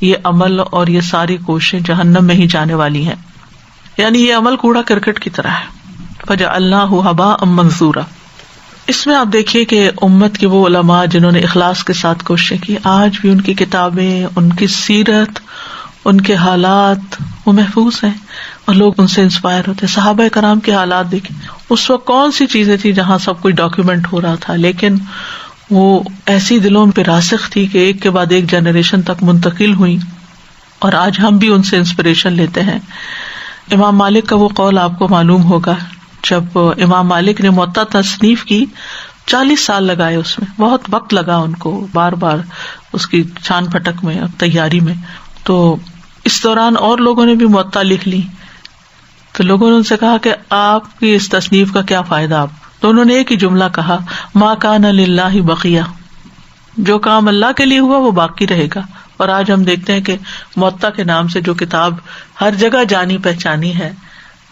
یہ عمل اور یہ ساری کوششیں جہنم میں ہی جانے والی ہیں. یعنی یہ عمل کوڑا کرکٹ کی طرح ہے. فجعلناہ ھباء منثورا. اس میں آپ دیکھیے کہ امت کے وہ علماء جنہوں نے اخلاص کے ساتھ کوششیں کی, آج بھی ان کی کتابیں, ان کی سیرت, ان کے حالات وہ محفوظ ہیں اور لوگ ان سے انسپائر ہوتے ہیں. صحابہ کرام کے حالات دیکھیں, اس وقت کون سی چیزیں تھی جہاں سب کچھ ڈاکیومنٹ ہو رہا تھا, لیکن وہ ایسی دلوں پہ راسخ تھی کہ ایک کے بعد ایک جنریشن تک منتقل ہوئی, اور آج ہم بھی ان سے انسپریشن لیتے ہیں. امام مالک کا وہ قول آپ کو معلوم ہوگا, جب امام مالک نے موطا تصنیف کی 40 سال لگائے, اس میں بہت وقت لگا ان کو, بار بار اس کی چھان پھٹک میں اور تیاری میں. تو اس دوران اور لوگوں نے بھی موطا لکھ لی, تو لوگوں نے ان سے کہا کہ آپ کی اس تصنیف کا کیا فائدہ آپ. تو انہوں نے ایک ہی جملہ کہا, ما کان للہ بقیہ, جو کام اللہ کے لیے ہوا وہ باقی رہے گا. اور آج ہم دیکھتے ہیں کہ موطا کے نام سے جو کتاب ہر جگہ جانی پہچانی ہے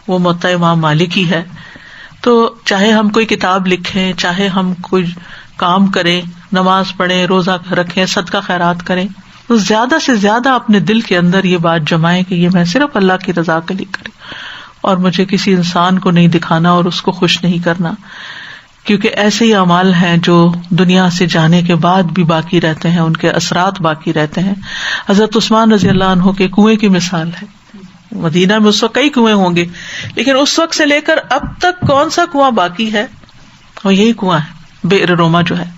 وہ موطا امام مالک ہی ہے. تو چاہے ہم کوئی کتاب لکھیں، چاہے ہم کوئی کام کریں، نماز پڑھیں، روزہ رکھیں، صدقہ خیرات کریں، تو زیادہ سے زیادہ اپنے دل کے اندر یہ بات جمائیں کہ یہ میں صرف اللہ کی رضا کے لیے کریں اور مجھے کسی انسان کو نہیں دکھانا اور اس کو خوش نہیں کرنا، کیونکہ ایسے ہی اعمال ہیں جو دنیا سے جانے کے بعد بھی باقی رہتے ہیں، ان کے اثرات باقی رہتے ہیں۔ حضرت عثمان رضی اللہ عنہ کے کنویں کی مثال ہے، مدینہ میں اس وقت کئی کنویں ہوں گے، لیکن اس وقت سے لے کر اب تک کون سا کنواں باقی ہے؟ وہ یہی کنواں ہے، بئر روما جو ہے۔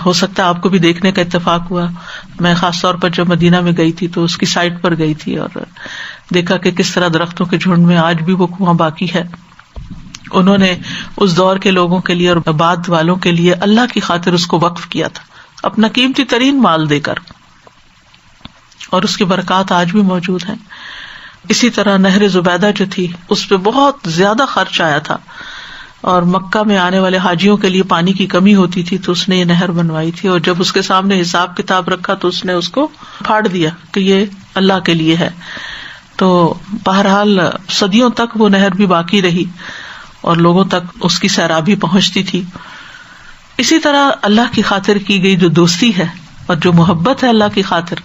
ہو سکتا ہے آپ کو بھی دیکھنے کا اتفاق ہوا، میں خاص طور پر جب مدینہ میں گئی تھی تو اس کی سائٹ پر گئی تھی اور دیکھا کہ کس طرح درختوں کے جھنڈ میں آج بھی وہ کنواں باقی ہے۔ انہوں نے اس دور کے لوگوں کے لیے اور بعد والوں کے لیے اللہ کی خاطر اس کو وقف کیا تھا، اپنا قیمتی ترین مال دے کر، اور اس کی برکات آج بھی موجود ہیں۔ اسی طرح نہر زبیدہ جو تھی اس پہ بہت زیادہ خرچ آیا تھا، اور مکہ میں آنے والے حاجیوں کے لیے پانی کی کمی ہوتی تھی تو اس نے یہ نہر بنوائی تھی، اور جب اس کے سامنے حساب کتاب رکھا تو اس نے اس کو پھاڑ دیا کہ یہ اللہ کے لیے ہے۔ تو بہرحال صدیوں تک وہ نہر بھی باقی رہی اور لوگوں تک اس کی سیرابی پہنچتی تھی۔ اسی طرح اللہ کی خاطر کی گئی جو دوستی ہے اور جو محبت ہے اللہ کی خاطر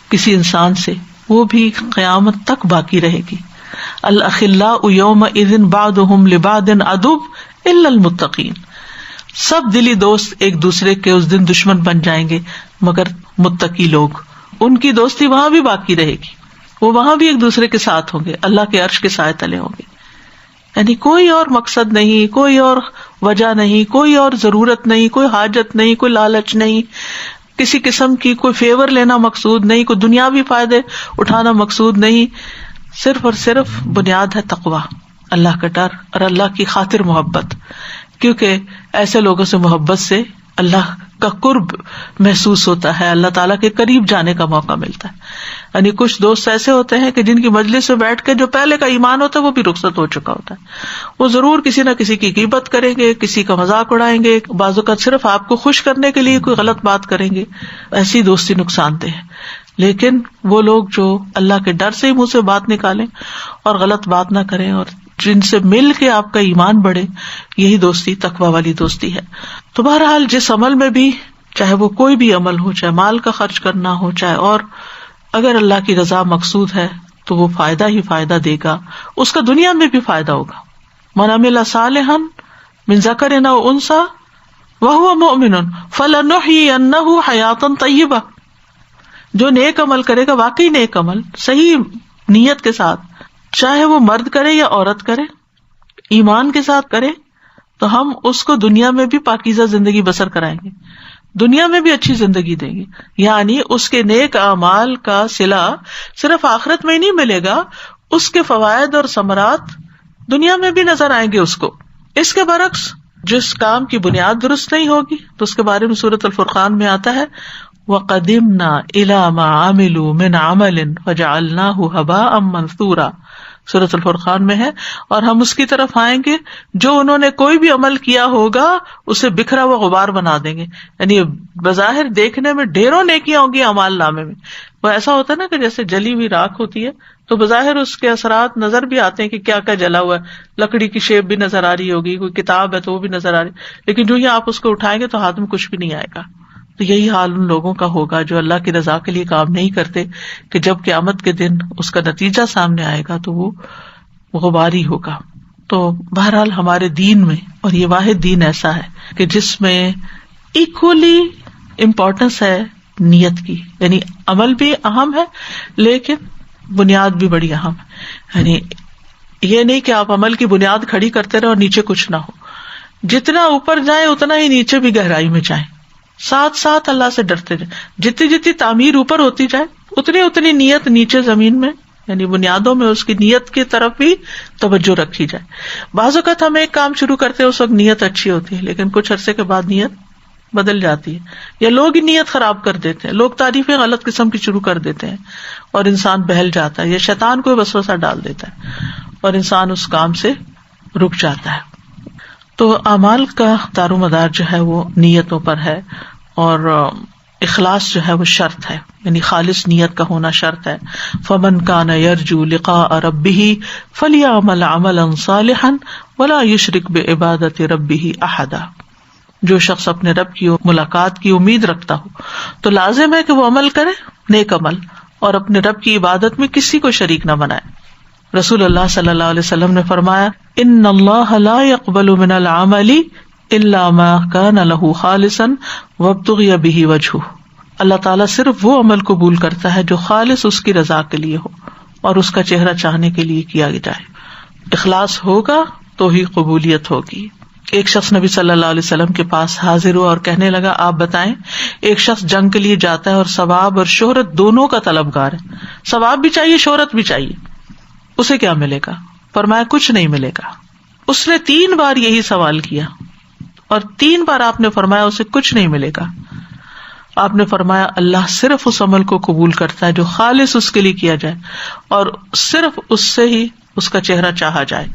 کسی انسان سے، وہ بھی قیامت تک باقی رہے گی۔ الاخلاء یومئذ بعضهم لبعض عدو الا المتقین، سب دلی دوست ایک دوسرے کے اس دن دشمن بن جائیں گے مگر متقی لوگ، ان کی دوستی وہاں بھی باقی رہے گی، وہ وہاں بھی ایک دوسرے کے ساتھ ہوں گے، اللہ کے عرش کے سائے تلے ہوں گے۔ یعنی کوئی اور مقصد نہیں، کوئی اور وجہ نہیں، کوئی اور ضرورت نہیں، کوئی حاجت نہیں، کوئی لالچ نہیں، کسی قسم کی کوئی فیور لینا مقصود نہیں، کوئی دنیاوی فائدے اٹھانا مقصود نہیں، صرف اور صرف بنیاد ہے تقویٰ، اللہ کا ڈر اور اللہ کی خاطر محبت، کیونکہ ایسے لوگوں سے محبت سے اللہ کا قرب محسوس ہوتا ہے، اللہ تعالیٰ کے قریب جانے کا موقع ملتا ہے۔ یعنی کچھ دوست ایسے ہوتے ہیں کہ جن کی مجلس میں بیٹھ کے جو پہلے کا ایمان ہوتا ہے وہ بھی رخصت ہو چکا ہوتا ہے، وہ ضرور کسی نہ کسی کی غیبت کریں گے، کسی کا مذاق اڑائیں گے، بعض اوقات صرف آپ کو خوش کرنے کے لیے کوئی غلط بات کریں گے، ایسی دوستی نقصان دہ ہے۔ لیکن وہ لوگ جو اللہ کے ڈر سے ہی منہ سے بات نکالیں اور غلط بات نہ کریں اور جن سے مل کے آپ کا ایمان بڑھے، یہی دوستی تقویٰ والی دوستی ہے۔ تو بہرحال جس عمل میں بھی، چاہے وہ کوئی بھی عمل ہو، چاہے مال کا خرچ کرنا ہو، چاہے اور، اگر اللہ کی رضا مقصود ہے تو وہ فائدہ ہی فائدہ دے گا، اس کا دنیا میں بھی فائدہ ہوگا۔ من عمل صالحا من ذکر او انثی وہو مؤمن فلنحیینہ حیاۃ طیبہ، جو نیک عمل کرے گا، واقعی نیک عمل صحیح نیت کے ساتھ، چاہے وہ مرد کرے یا عورت کرے، ایمان کے ساتھ کرے، تو ہم اس کو دنیا میں بھی پاکیزہ زندگی بسر کرائیں گے، دنیا میں بھی اچھی زندگی دیں گے۔ یعنی اس کے نیک اعمال کا صلہ صرف آخرت میں ہی نہیں ملے گا، اس کے فوائد اور ثمرات دنیا میں بھی نظر آئیں گے اس کو۔ اس کے برعکس جس کام کی بنیاد درست نہیں ہوگی تو اس کے بارے میں سورۃ الفرقان میں آتا ہے وَقَدِمْنَا إِلَىٰ مَا عَمِلُوا مِنْ عَمَلٍ فَجَعَلْنَاهُ هَبَاءً مَنْثُورًا، سورۃ الفرقان میں ہے، اور ہم اس کی طرف آئیں گے جو انہوں نے کوئی بھی عمل کیا ہوگا اسے بکھرا ہوا غبار بنا دیں گے۔ یعنی بظاہر دیکھنے میں ڈھیروں نیکیاں ہوں گی اعمال نامے میں، وہ ایسا ہوتا ہے نا کہ جیسے جلی ہوئی راکھ ہوتی ہے تو بظاہر اس کے اثرات نظر بھی آتے ہیں کہ کیا کیا جلا ہوا ہے، لکڑی کی شیپ بھی نظر آ رہی ہوگی، کوئی کتاب ہے تو وہ بھی نظر آ رہی، لیکن جو ہی آپ اس کو اٹھائیں گے تو ہاتھ میں کچھ بھی نہیں آئے گا۔ تو یہی حال ان لوگوں کا ہوگا جو اللہ کی رضا کے لیے کام نہیں کرتے، کہ جب قیامت کے دن اس کا نتیجہ سامنے آئے گا تو وہ غبار ہی ہوگا۔ تو بہرحال ہمارے دین میں، اور یہ واحد دین ایسا ہے کہ جس میں ایکولی امپورٹنس ہے نیت کی، یعنی عمل بھی اہم ہے لیکن بنیاد بھی بڑی اہم ہے۔ یعنی یہ نہیں کہ آپ عمل کی بنیاد کھڑی کرتے رہے اور نیچے کچھ نہ ہو، جتنا اوپر جائیں اتنا ہی نیچے بھی گہرائی میں جائیں، ساتھ ساتھ اللہ سے ڈرتے جائیں، جتنی جتنی تعمیر اوپر ہوتی جائے اتنی اتنی نیت نیچے زمین میں، یعنی بنیادوں میں اس کی نیت کی طرف بھی توجہ رکھی جائے۔ بعض اوقات ہم ایک کام شروع کرتے ہیں اس وقت نیت اچھی ہوتی ہے لیکن کچھ عرصے کے بعد نیت بدل جاتی ہے، یا لوگ ہی نیت خراب کر دیتے ہیں، لوگ تعریفیں غلط قسم کی شروع کر دیتے ہیں اور انسان بہل جاتا ہے، یا شیطان کوئی وسوسہ ڈال دیتا ہے اور انسان اس کام سے رک جاتا ہے۔ تو اعمال کا دار و مدار جو ہے وہ نیتوں پر ہے، اور اخلاص جو ہے وہ شرط ہے، یعنی خالص نیت کا ہونا شرط ہے. فمن کان یرجو لقاء ربہ فلیعمل عملا صالحا ولا یشرک بعبادۃ ربہ احدا. جو شخص اپنے رب کی ملاقات کی امید رکھتا ہو تو لازم ہے کہ وہ عمل کرے، نیک عمل، اور اپنے رب کی عبادت میں کسی کو شریک نہ بنائے. رسول اللہ صلی اللہ علیہ وسلم نے فرمایا ان اللہ لا يقبل من العمل الا ما كان له خالصا وابتغي به وجهه. اللہ تعالیٰ صرف وہ عمل قبول کرتا ہے جو خالص اس کی رضا کے لیے ہو اور اس کا چہرہ چاہنے کے لیے کیا جائے. اخلاص ہوگا تو ہی قبولیت ہوگی. ایک شخص نبی صلی اللہ علیہ وسلم کے پاس حاضر ہوا اور کہنے لگا آپ بتائیں، ایک شخص جنگ کے لیے جاتا ہے اور ثواب اور شہرت دونوں کا طلبگار ہے، ثواب بھی چاہیے شہرت بھی چاہیے، اسے کیا ملے گا؟ فرمایا کچھ نہیں ملے گا. اس نے 3 بار یہی سوال کیا اور 3 بار آپ نے فرمایا اسے کچھ نہیں ملے گا. آپ نے فرمایا اللہ صرف اس عمل کو قبول کرتا ہے جو خالص اس کے لیے کیا جائے اور صرف اس سے ہی اس کا چہرہ چاہا جائے.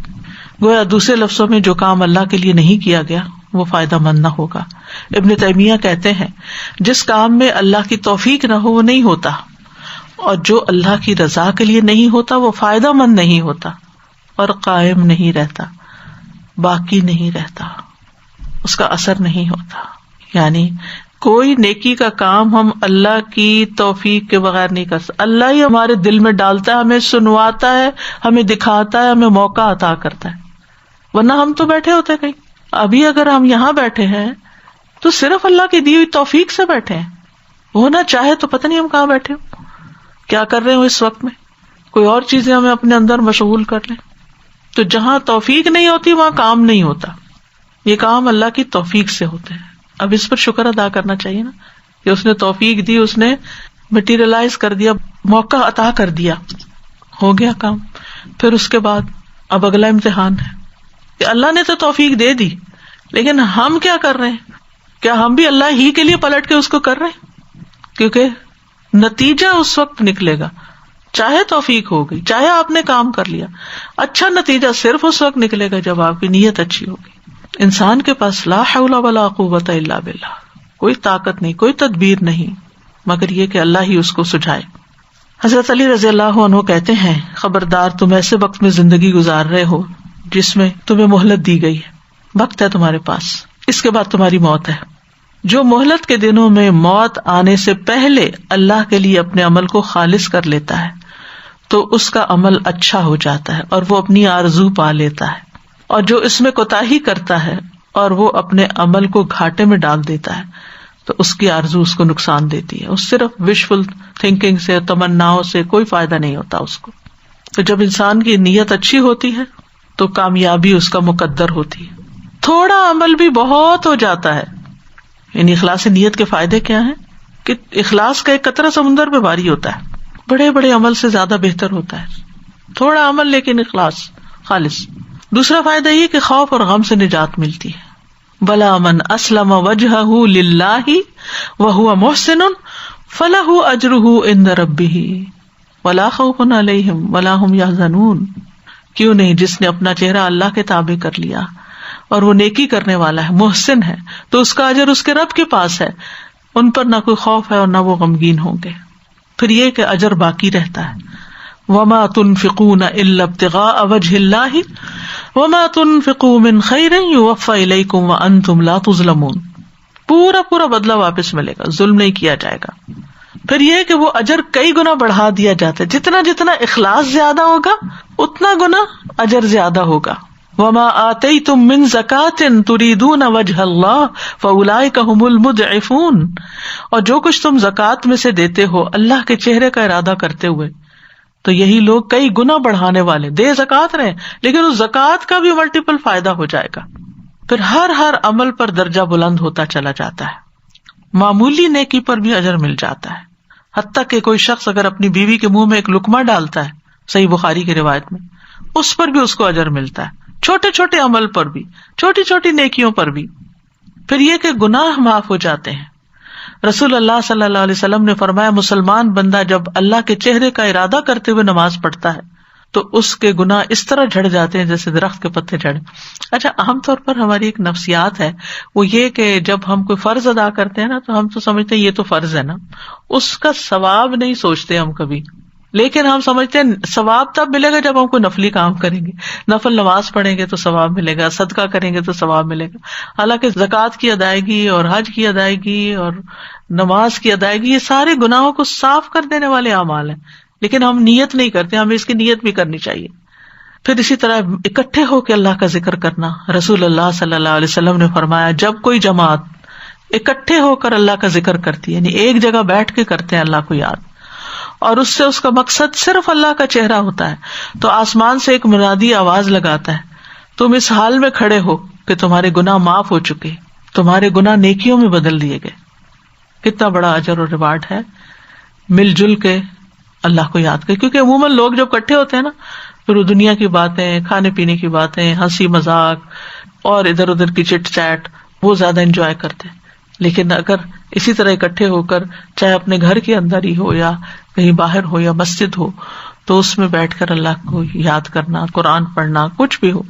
گویا دوسرے لفظوں میں جو کام اللہ کے لیے نہیں کیا گیا وہ فائدہ مند نہ ہوگا. ابن تیمیہ کہتے ہیں جس کام میں اللہ کی توفیق نہ ہو وہ نہیں ہوتا، اور جو اللہ کی رضا کے لیے نہیں ہوتا وہ فائدہ مند نہیں ہوتا اور قائم نہیں رہتا، باقی نہیں رہتا، اس کا اثر نہیں ہوتا. یعنی کوئی نیکی کا کام ہم اللہ کی توفیق کے بغیر نہیں کر سکتے. اللہ ہی ہمارے دل میں ڈالتا ہے، ہمیں سنواتا ہے، ہمیں دکھاتا ہے، ہمیں موقع عطا کرتا ہے. ورنہ ہم تو بیٹھے ہوتے کہیں. ابھی اگر ہم یہاں بیٹھے ہیں تو صرف اللہ کی دی ہوئی توفیق سے بیٹھے ہیں. ہونا چاہے تو پتہ نہیں ہم کہاں بیٹھے ہوں، کیا کر رہے ہوں اس وقت میں، کوئی اور چیزیں ہمیں اپنے اندر مشغول کر لیں. تو جہاں توفیق نہیں ہوتی وہاں کام نہیں ہوتا. یہ کام اللہ کی توفیق سے ہوتے ہیں. اب اس پر شکر ادا کرنا چاہیے نا کہ اس نے توفیق دی، اس نے مٹیریلائز کر دیا، موقع عطا کر دیا، ہو گیا کام. پھر اس کے بعد اب اگلا امتحان ہے کہ اللہ نے تو توفیق دے دی لیکن ہم کیا کر رہے ہیں؟ کیا ہم بھی اللہ ہی کے لیے پلٹ کے اس کو کر رہے ہیں؟ کیونکہ نتیجہ اس وقت نکلے گا، چاہے توفیق ہو گئی، چاہے آپ نے کام کر لیا، اچھا نتیجہ صرف اس وقت نکلے گا جب آپ کی نیت اچھی ہوگی. انسان کے پاس لا حول ولا قوت الا باللہ، کوئی طاقت نہیں، کوئی تدبیر نہیں مگر یہ کہ اللہ ہی اس کو سجھائے. حضرت علی رضی اللہ عنہ کہتے ہیں خبردار تم ایسے وقت میں زندگی گزار رہے ہو جس میں تمہیں مہلت دی گئی ہے، وقت ہے تمہارے پاس، اس کے بعد تمہاری موت ہے. جو مہلت کے دنوں میں موت آنے سے پہلے اللہ کے لیے اپنے عمل کو خالص کر لیتا ہے تو اس کا عمل اچھا ہو جاتا ہے اور وہ اپنی آرزو پا لیتا ہے. اور جو اس میں کوتاہی کرتا ہے اور وہ اپنے عمل کو گھاٹے میں ڈال دیتا ہے تو اس کی آرزو اس کو نقصان دیتی ہے. اس صرف وشفل تھنکنگ سے، تمناؤں سے کوئی فائدہ نہیں ہوتا اس کو. تو جب انسان کی نیت اچھی ہوتی ہے تو کامیابی اس کا مقدر ہوتی ہے. تھوڑا عمل بھی بہت ہو جاتا ہے. یعنی اخلاص نیت کے فائدے کیا ہیں کہ اخلاص کا ایک قطرہ سمندر میں بھاری ہوتا ہے، بڑے بڑے عمل سے زیادہ بہتر ہوتا ہے تھوڑا عمل لیکن اخلاص خالص. دوسرا فائدہ یہ کہ خوف اور غم سے نجات ملتی ہے. بلا من اسلم وجهه للہ وهو محسن فلہ اجرہ عند ربہ ولا خوف علیہم ولا هم يحزنون. کیوں نہیں، جس نے اپنا چہرہ اللہ کے تابع کر لیا اور وہ نیکی کرنے والا ہے، محسن ہے، تو اس کا اجر اس کے رب کے پاس ہے. ان پر نہ کوئی خوف ہے اور نہ وہ غمگین ہوں گے. پھر یہ کہ اجر باقی رہتا ہے. وما تنفقون الا ابتغاء وجه الله وما تنفقوا من خير يوفى اليكم وانتم لا تظلمون. پورا بدلہ واپس ملے گا، ظلم نہیں کیا جائے گا. پھر یہ کہ وہ اجر کئی گنا بڑھا دیا جاتا ہے. جتنا اخلاص زیادہ ہوگا اتنا گنا اجر زیادہ ہوگا. وما آتيتم من زکاة تريدون وجه الله فاولئك هم المضعفون. اور جو کچھ تم زکات میں سے دیتے ہو اللہ کے چہرے کا ارادہ کرتے ہوئے تو یہی لوگ کئی گنا بڑھانے والے. دے زکات رہے لیکن اس زکات کا بھی ملٹیپل فائدہ ہو جائے گا. پھر ہر عمل پر درجہ بلند ہوتا چلا جاتا ہے. معمولی نیکی پر بھی اجر مل جاتا ہے. حتیٰ کہ کوئی شخص اگر اپنی بیوی کے منہ میں ایک لقمہ ڈالتا ہے، صحیح بخاری کی روایت میں، اس پر بھی اس کو اجر ملتا ہے. چھوٹے چھوٹے عمل پر بھی، چھوٹی چھوٹی نیکیوں پر بھی. پھر یہ کہ گناہ معاف ہو جاتے ہیں. رسول اللہ صلی اللہ علیہ وسلم نے فرمایا مسلمان بندہ جب اللہ کے چہرے کا ارادہ کرتے ہوئے نماز پڑھتا ہے تو اس کے گناہ اس طرح جھڑ جاتے ہیں جیسے درخت کے پتے جھڑ. اچھا عام طور پر ہماری ایک نفسیات ہے وہ یہ کہ جب ہم کوئی فرض ادا کرتے ہیں نا تو ہم تو سمجھتے ہیں یہ تو فرض ہے نا, اس کا ثواب نہیں سوچتے ہم کبھی, لیکن ہم سمجھتے ہیں ثواب تب ملے گا جب ہم کوئی نفلی کام کریں گے, نفل نماز پڑھیں گے تو ثواب ملے گا, صدقہ کریں گے تو ثواب ملے گا. حالانکہ زکوٰۃ کی ادائیگی اور حج کی ادائیگی اور نماز کی ادائیگی یہ سارے گناہوں کو صاف کر دینے والے اعمال ہیں, لیکن ہم نیت نہیں کرتے, ہمیں اس کی نیت بھی کرنی چاہیے. پھر اسی طرح اکٹھے ہو کے اللہ کا ذکر کرنا. رسول اللہ صلی اللہ علیہ وسلم نے فرمایا جب کوئی جماعت اکٹھے ہو کر اللہ کا ذکر کرتی ہے, یعنی ایک جگہ بیٹھ کے کرتے ہیں اللہ کو یاد, اور اس سے اس کا مقصد صرف اللہ کا چہرہ ہوتا ہے, تو آسمان سے ایک منادی آواز لگاتا ہے تم اس حال میں کھڑے ہو کہ تمہارے گناہ معاف ہو چکے, تمہارے گناہ نیکیوں میں بدل دیے گئے. کتنا بڑا اجر اور ریوارڈ ہے مل جل کے اللہ کو یاد کر. کیونکہ عموماً لوگ جب اکٹھے ہوتے ہیں نا پھر وہ دنیا کی باتیں, کھانے پینے کی باتیں, ہنسی مذاق اور ادھر ادھر کی چٹ چیٹ وہ زیادہ انجوائے کرتے ہیں. لیکن اگر اسی طرح اکٹھے ہو کر چاہے اپنے گھر کے اندر ہی ہو یا کہیں باہر ہو یا مسجد ہو تو اس میں بیٹھ کر اللہ کو یاد کرنا, قرآن پڑھنا, کچھ بھی ہو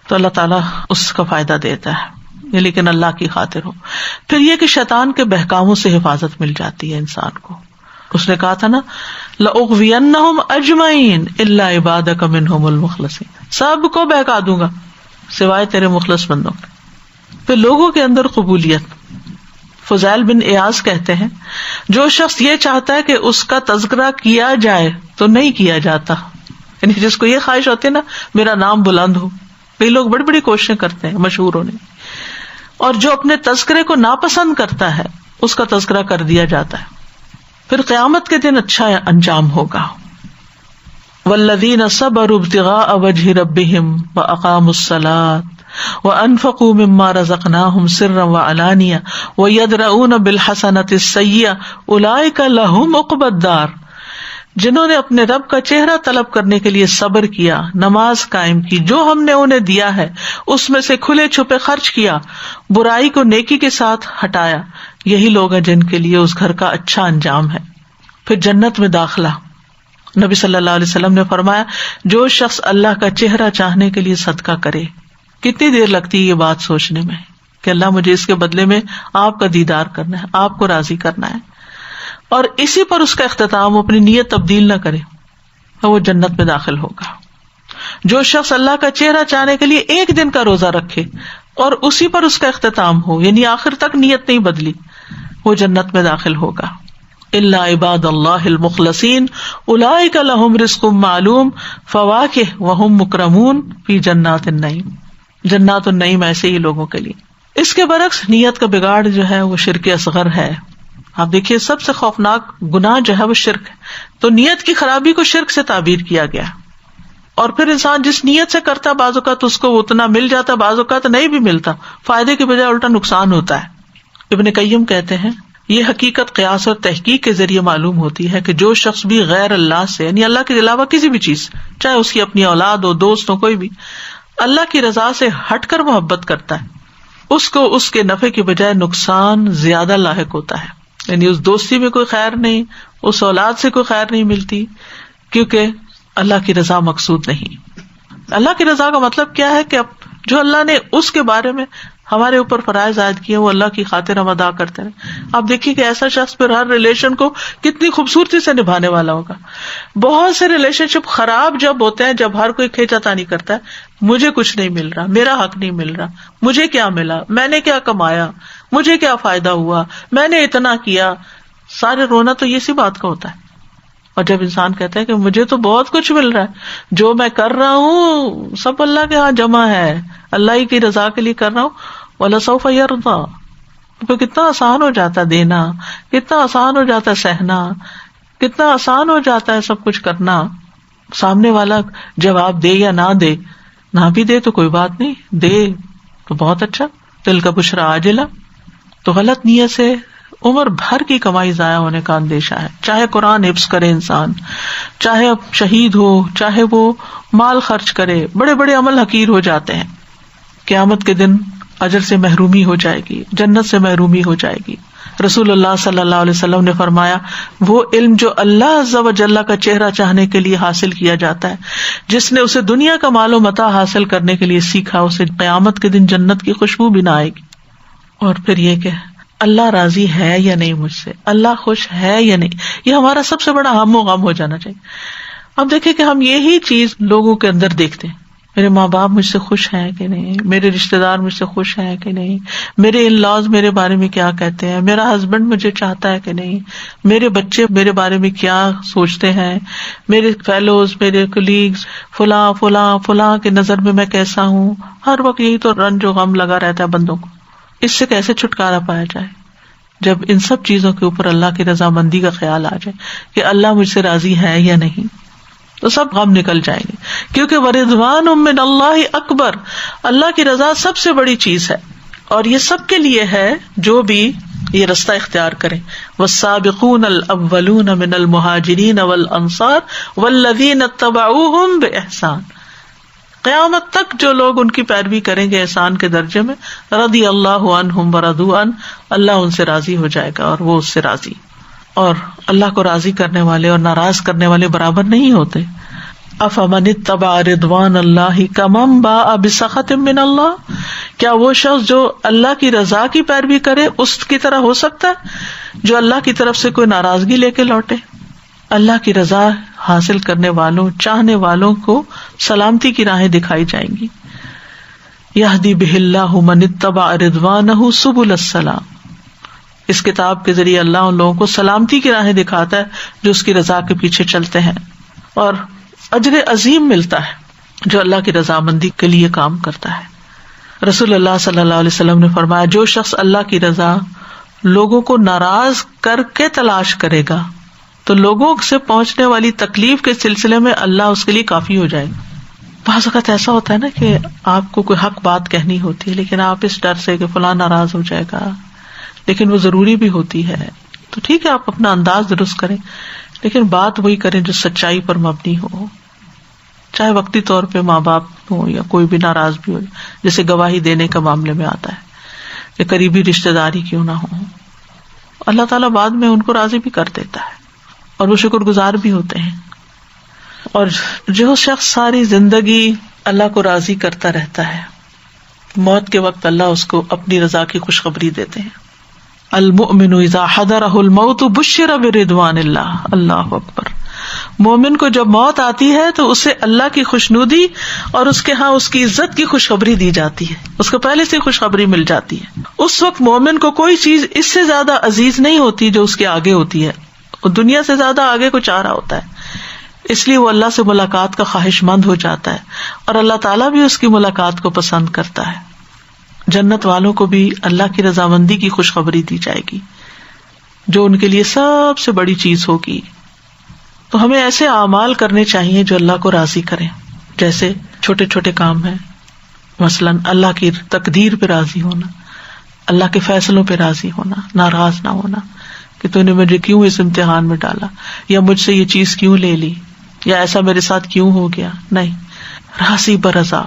تو اللہ تعالیٰ اس کا فائدہ دیتا ہے, لیکن اللہ کی خاطر ہو. پھر یہ کہ شیطان کے بہکاموں سے حفاظت مل جاتی ہے انسان کو. اس نے کہا تھا نا لَأُغْوِيَنَّهُمْ أَجْمَعِينَ إِلَّا عِبَادَكَ مِنْهُمُ الْمُخْلَصِينَ, سب کو بہکا دوں گا سوائے تیرے مخلص بندوں کے. پھر لوگوں کے اندر قبولیت. فضیل بن ایاز کہتے ہیں جو شخص یہ چاہتا ہے کہ اس کا تذکرہ کیا جائے تو نہیں کیا جاتا, یعنی جس کو یہ خواہش ہوتی ہے نا میرا نام بلند ہو, کئی لوگ بڑی بڑی کوششیں کرتے ہیں مشہور ہونے, اور جو اپنے تذکرے کو ناپسند کرتا ہے اس کا تذکرہ کر دیا جاتا ہے. پھر قیامت کے دن اچھا انجام ہوگا. والذین صبروا ابتغاء وجہ ربہم واقاموا الصلاۃ وانفقوا مما رزقناہم سرا وعلانیہ ویدرؤون بالحسنۃ السیئۃ اولئک لہم عقبی الدار, جنہوں نے اپنے رب کا چہرہ طلب کرنے کے لیے صبر کیا, نماز قائم کی, جو ہم نے انہیں دیا ہے اس میں سے کھلے چھپے خرچ کیا, برائی کو نیکی کے ساتھ ہٹایا, یہی لوگ ہیں جن کے لیے اس گھر کا اچھا انجام ہے. پھر جنت میں داخلہ. نبی صلی اللہ علیہ وسلم نے فرمایا جو شخص اللہ کا چہرہ چاہنے کے لیے صدقہ کرے. کتنی دیر لگتی ہے یہ بات سوچنے میں کہ اللہ مجھے اس کے بدلے میں آپ کا دیدار کرنا ہے, آپ کو راضی کرنا ہے, اور اسی پر اس کا اختتام, اپنی نیت تبدیل نہ کرے, تو وہ جنت میں داخل ہوگا. جو شخص اللہ کا چہرہ چاہنے کے لیے ایک دن کا روزہ رکھے اور اسی پر اس کا اختتام ہو, یعنی آخر تک نیت نہیں بدلی, وہ جنت میں داخل ہوگا. الا عباد اللہ المخلصین اولئک لہم رزق معلوم فواکہ وہم مکرمون فی جنات النعیم. جنات النعیم ایسے ہی لوگوں کے لیے. اس کے برعکس نیت کا بگاڑ جو ہے وہ شرک اصغر ہے. آپ دیکھیے سب سے خوفناک گناہ جو ہے وہ شرک ہے, تو نیت کی خرابی کو شرک سے تعبیر کیا گیا. اور پھر انسان جس نیت سے کرتا بعض اوقات اس کو اتنا مل جاتا, بعض اوقات نہیں بھی ملتا, فائدے کے بجائے الٹا نقصان ہوتا ہے. ابن قیم کہتے ہیں یہ حقیقت قیاس اور تحقیق کے ذریعے معلوم ہوتی ہے کہ جو شخص بھی غیر اللہ سے, یعنی اللہ کے علاوہ کسی بھی چیز, چاہے اس کی اپنی اولاد ہو, دوست ہو, کوئی بھی, اللہ کی رضا سے ہٹ کر محبت کرتا ہے, اس کو اس کے نفع کی بجائے نقصان زیادہ لاحق ہوتا ہے. یعنی اس دوستی میں کوئی خیر نہیں, اس اولاد سے کوئی خیر نہیں ملتی, کیونکہ اللہ کی رضا مقصود نہیں. اللہ کی رضا کا مطلب کیا ہے کہ جو اللہ نے اس کے بارے میں ہمارے اوپر فرائض عائد کیے وہ اللہ کی خاطر ہم ادا کرتے ہیں. آپ دیکھیے کہ ایسا شخص پھر ہر ریلیشن کو کتنی خوبصورتی سے نبھانے والا ہوگا. بہت سے ریلیشن شپ خراب جب ہوتے ہیں جب ہر کوئی کھینچاتانی کرتا ہے, مجھے کچھ نہیں مل رہا, میرا حق نہیں مل رہا, مجھے کیا ملا, میں نے کیا کمایا, مجھے کیا فائدہ ہوا, میں نے اتنا کیا, سارے رونا تو اسی بات کا ہوتا ہے. اور جب انسان کہتا ہے کہ مجھے تو بہت کچھ مل رہا ہے, جو میں کر رہا ہوں سب اللہ کے ہاں جمع ہے, اللہ ہی کی رضا کے لیے کر رہا ہوں, وَلَسَوْفَ يَرْضَىٰ, تو کتنا آسان ہو جاتا ہے دینا, کتنا آسان ہو جاتا ہے سہنا, کتنا آسان ہو جاتا ہے سب کچھ کرنا. سامنے والا جواب دے یا نہ دے, نہ بھی دے تو کوئی بات نہیں, دے تو بہت اچھا, دل کا بشرا عاجلہ. تو غلط نیت سے عمر بھر کی کمائی ضائع ہونے کا اندیشہ ہے. چاہے قرآن حفظ کرے انسان, چاہے اب شہید ہو, چاہے وہ مال خرچ کرے, بڑے بڑے عمل حقیر ہو جاتے ہیں. قیامت کے دن اجر سے محرومی ہو جائے گی, جنت سے محرومی ہو جائے گی, رسول اللہ صلی اللہ علیہ وسلم نے فرمایا وہ علم جو اللہ عز و جل کا چہرہ چاہنے کے لیے حاصل کیا جاتا ہے، جس نے اسے دنیا کا مال و متاع حاصل کرنے کے لیے سیکھا، اسے قیامت کے دن جنت کی خوشبو بھی نہ آئے گی۔ اور پھر یہ کہ اللہ راضی ہے یا نہیں مجھ سے، اللہ خوش ہے یا نہیں، یہ ہمارا سب سے بڑا ہم و غم ہو جانا چاہیے۔ اب دیکھیں کہ ہم یہی چیز لوگوں کے اندر دیکھتے ہیں، میرے ماں باپ مجھ سے خوش ہیں کہ نہیں، میرے رشتے دار مجھ سے خوش ہیں کہ نہیں، میرے ان لاز میرے بارے میں کیا کہتے ہیں، میرا ہسبینڈ مجھے چاہتا ہے کہ نہیں، میرے بچے میرے بارے میں کیا سوچتے ہیں، میرے فیلوز، میرے کولیگز، فلاں فلاں فلاں کی نظر میں میں کیسا ہوں۔ ہر وقت یہی تو رنج و غم لگا رہتا ہے بندوں کو۔ اس سے کیسے چھٹکارا پایا جائے؟ جب ان سب چیزوں کے اوپر اللہ کی رضامندی کا خیال آ جائے کہ اللہ مجھ سے راضی ہے یا نہیں، تو سب غم نکل جائیں گے، کیونکہ وَرِضْوَانٌ مِّنَ اللَّهِ اکبر، اللہ کی رضا سب سے بڑی چیز ہے، اور یہ سب کے لیے ہے جو بھی یہ رستہ اختیار کریں۔ وَالسَّابِقُونَ الْأَوَّلُونَ مِنَ الْمُهَاجِرِينَ وَالْأَنصَارِ وَالَّذِينَ اتَّبَعُوهُمْ بِإِحْسَانٍ، قیامت تک جو لوگ ان کی پیروی کریں گے احسان کے درجے میں، رضی اللہ عنہم ورضوا عنہ، اللہ ان سے راضی ہو جائے گا اور وہ اس سے راضی۔ اور اللہ کو راضی کرنے والے اور ناراض کرنے والے برابر نہیں ہوتے۔ افمن اتبع رضوان اللہ کمن باء بسخط من اللہ، کیا وہ شخص جو اللہ کی رضا کی پیروی کرے اس کی طرح ہو سکتا ہے جو اللہ کی طرف سے کوئی ناراضگی لے کے لوٹے؟ اللہ کی رضا حاصل کرنے والوں، چاہنے والوں کو سلامتی کی راہیں دکھائی جائیں گی۔ یہدی بہ اللہ من اتبع رضوانہ سبل السلام، اس کتاب کے ذریعے اللہ ان لوگوں کو سلامتی کی راہیں دکھاتا ہے جو اس کی رضا کے پیچھے چلتے ہیں، اور اجر عظیم ملتا ہے جو اللہ کی رضامندی کے لیے کام کرتا ہے۔ رسول اللہ صلی اللہ علیہ وسلم نے فرمایا جو شخص اللہ کی رضا لوگوں کو ناراض کر کے تلاش کرے گا تو لوگوں سے پہنچنے والی تکلیف کے سلسلے میں اللہ اس کے لیے کافی ہو جائے گا۔ بعض اوقات ایسا ہوتا ہے نا کہ آپ کو کوئی حق بات کہنی ہوتی ہے، لیکن آپ اس ڈر سے کہ فلاں ناراض ہو جائے گا، لیکن وہ ضروری بھی ہوتی ہے، تو ٹھیک ہے آپ اپنا انداز درست کریں، لیکن بات وہی کریں جو سچائی پر مبنی ہو، چاہے وقتی طور پہ ماں باپ ہو یا کوئی بھی ناراض بھی ہو، جیسے گواہی دینے کا معاملے میں آتا ہے، یا قریبی رشتے داری کیوں نہ ہو، اللہ تعالیٰ بعد میں ان کو راضی بھی کر دیتا ہے اور وہ شکر گزار بھی ہوتے ہیں۔ اور جو شخص ساری زندگی اللہ کو راضی کرتا رہتا ہے، موت کے وقت اللہ اس کو اپنی رضا کی خوشخبری دیتے ہیں۔ المؤمن اذا حضرہ الموت بشر برضوان اللہ، اللہ اکبر، مومن کو جب موت آتی ہے تو اسے اللہ کی خوشنودی اور اس کے ہاں اس کی عزت کی خوشخبری دی جاتی ہے، اس کو پہلے سے خوشخبری مل جاتی ہے۔ اس وقت مومن کو کوئی چیز اس سے زیادہ عزیز نہیں ہوتی جو اس کے آگے ہوتی ہے، وہ دنیا سے زیادہ آگے کو چاہ رہا ہوتا ہے، اس لیے وہ اللہ سے ملاقات کا خواہش مند ہو جاتا ہے، اور اللہ تعالیٰ بھی اس کی ملاقات کو پسند کرتا ہے۔ جنت والوں کو بھی اللہ کی رضامندی کی خوشخبری دی جائے گی جو ان کے لیے سب سے بڑی چیز ہوگی۔ تو ہمیں ایسے اعمال کرنے چاہیے جو اللہ کو راضی کریں، جیسے چھوٹے چھوٹے کام ہیں، مثلاً اللہ کی تقدیر پہ راضی ہونا، اللہ کے فیصلوں پہ راضی ہونا، ناراض نہ ہونا کہ تو نے مجھے کیوں اس امتحان میں ڈالا، یا مجھ سے یہ چیز کیوں لے لی، یا ایسا میرے ساتھ کیوں ہو گیا، نہیں، راضی برضا۔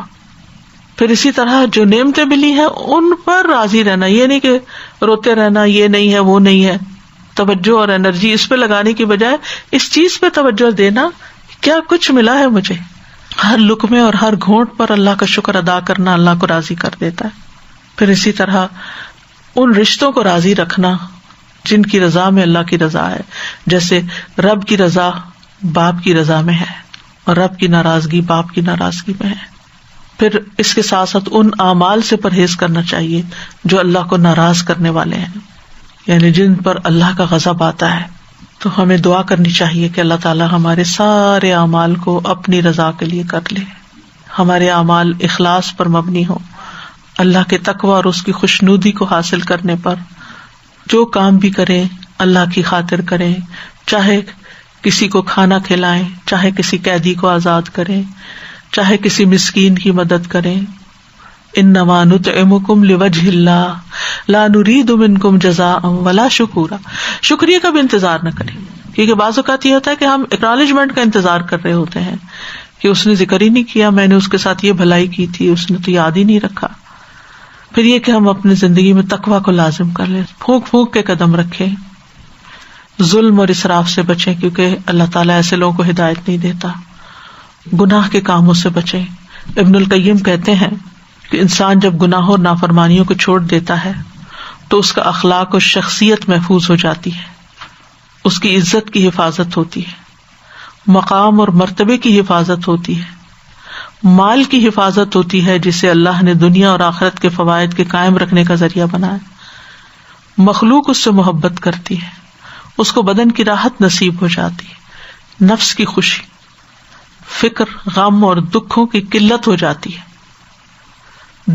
پھر اسی طرح جو نعمتیں ملی ہیں ان پر راضی رہنا، یہ نہیں کہ روتے رہنا یہ نہیں ہے وہ نہیں ہے، توجہ اور انرجی اس پہ لگانے کی بجائے اس چیز پہ توجہ دینا کیا کچھ ملا ہے مجھے۔ ہر لقمے اور ہر گھونٹ پر اللہ کا شکر ادا کرنا اللہ کو راضی کر دیتا ہے۔ پھر اسی طرح ان رشتوں کو راضی رکھنا جن کی رضا میں اللہ کی رضا ہے، جیسے رب کی رضا باپ کی رضا میں ہے اور رب کی ناراضگی باپ کی ناراضگی میں ہے۔ پھر اس کے ساتھ ساتھ ان اعمال سے پرہیز کرنا چاہیے جو اللہ کو ناراض کرنے والے ہیں، یعنی جن پر اللہ کا غضب آتا ہے۔ تو ہمیں دعا کرنی چاہیے کہ اللہ تعالیٰ ہمارے سارے اعمال کو اپنی رضا کے لیے کر لے، ہمارے اعمال اخلاص پر مبنی ہو، اللہ کے تقوی اور اس کی خوشنودی کو حاصل کرنے پر، جو کام بھی کریں اللہ کی خاطر کریں، چاہے کسی کو کھانا کھلائیں، چاہے کسی قیدی کو آزاد کریں، چاہے کسی مسکین کی مدد کریں۔ انما نطعمکم لوجہ اللہ لا نرید منکم جزاء ولا شکورا، شکریہ کا بھی انتظار نہ کریں، کیونکہ بعض اوقات یہ ہوتا ہے کہ ہم اکنالجمنٹ کا انتظار کر رہے ہوتے ہیں کہ اس نے ذکر ہی نہیں کیا، میں نے اس کے ساتھ یہ بھلائی کی تھی، اس نے تو یاد ہی نہیں رکھا۔ پھر یہ کہ ہم اپنی زندگی میں تقویٰ کو لازم کر لیں، پھونک پھونک کے قدم رکھیں، ظلم اور اسراف سے بچیں کیونکہ اللہ تعالیٰ ایسے لوگوں کو ہدایت نہیں دیتا، گناہ کے کاموں سے بچیں۔ ابن القیم کہتے ہیں کہ انسان جب گناہوں اور نافرمانیوں کو چھوڑ دیتا ہے تو اس کا اخلاق اور شخصیت محفوظ ہو جاتی ہے، اس کی عزت کی حفاظت ہوتی ہے، مقام اور مرتبے کی حفاظت ہوتی ہے، مال کی حفاظت ہوتی ہے جسے اللہ نے دنیا اور آخرت کے فوائد کے قائم رکھنے کا ذریعہ بنایا، مخلوق اس سے محبت کرتی ہے، اس کو بدن کی راحت نصیب ہو جاتی ہے، نفس کی خوشی، فکر، غم اور دکھوں کی قلت ہو جاتی ہے،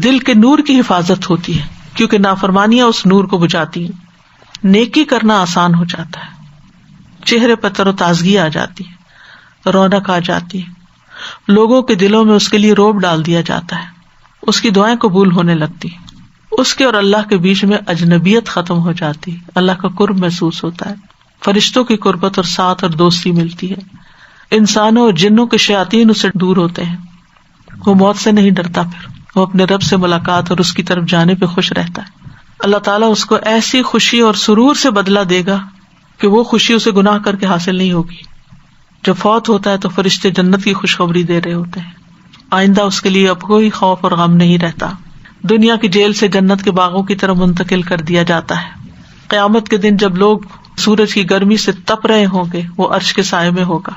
دل کے نور کی حفاظت ہوتی ہے کیونکہ نافرمانیاں اس نور کو بجھاتی ہیں، نیکی کرنا آسان ہو جاتا ہے، چہرے پر تر و تازگی آ جاتی ہے، رونق آ جاتی ہے، لوگوں کے دلوں میں اس کے لیے رعب ڈال دیا جاتا ہے، اس کی دعائیں قبول ہونے لگتی ہیں، اس کے اور اللہ کے بیچ میں اجنبیت ختم ہو جاتی ہے، اللہ کا قرب محسوس ہوتا ہے، فرشتوں کی قربت اور ساتھ اور دوستی ملتی ہے، انسانوں اور جنوں کے شیاطین اس سے دور ہوتے ہیں، وہ موت سے نہیں ڈرتا، پھر وہ اپنے رب سے ملاقات اور اس کی طرف جانے پہ خوش رہتا ہے۔ اللہ تعالیٰ اس کو ایسی خوشی اور سرور سے بدلہ دے گا کہ وہ خوشی اسے گناہ کر کے حاصل نہیں ہوگی۔ جب فوت ہوتا ہے تو فرشتے جنت کی خوشخبری دے رہے ہوتے ہیں، آئندہ اس کے لیے اب کوئی خوف اور غم نہیں رہتا، دنیا کی جیل سے جنت کے باغوں کی طرف منتقل کر دیا جاتا ہے۔ قیامت کے دن جب لوگ سورج کی گرمی سے تپ رہے ہوں گے، وہ عرش کے سائے میں ہوگا،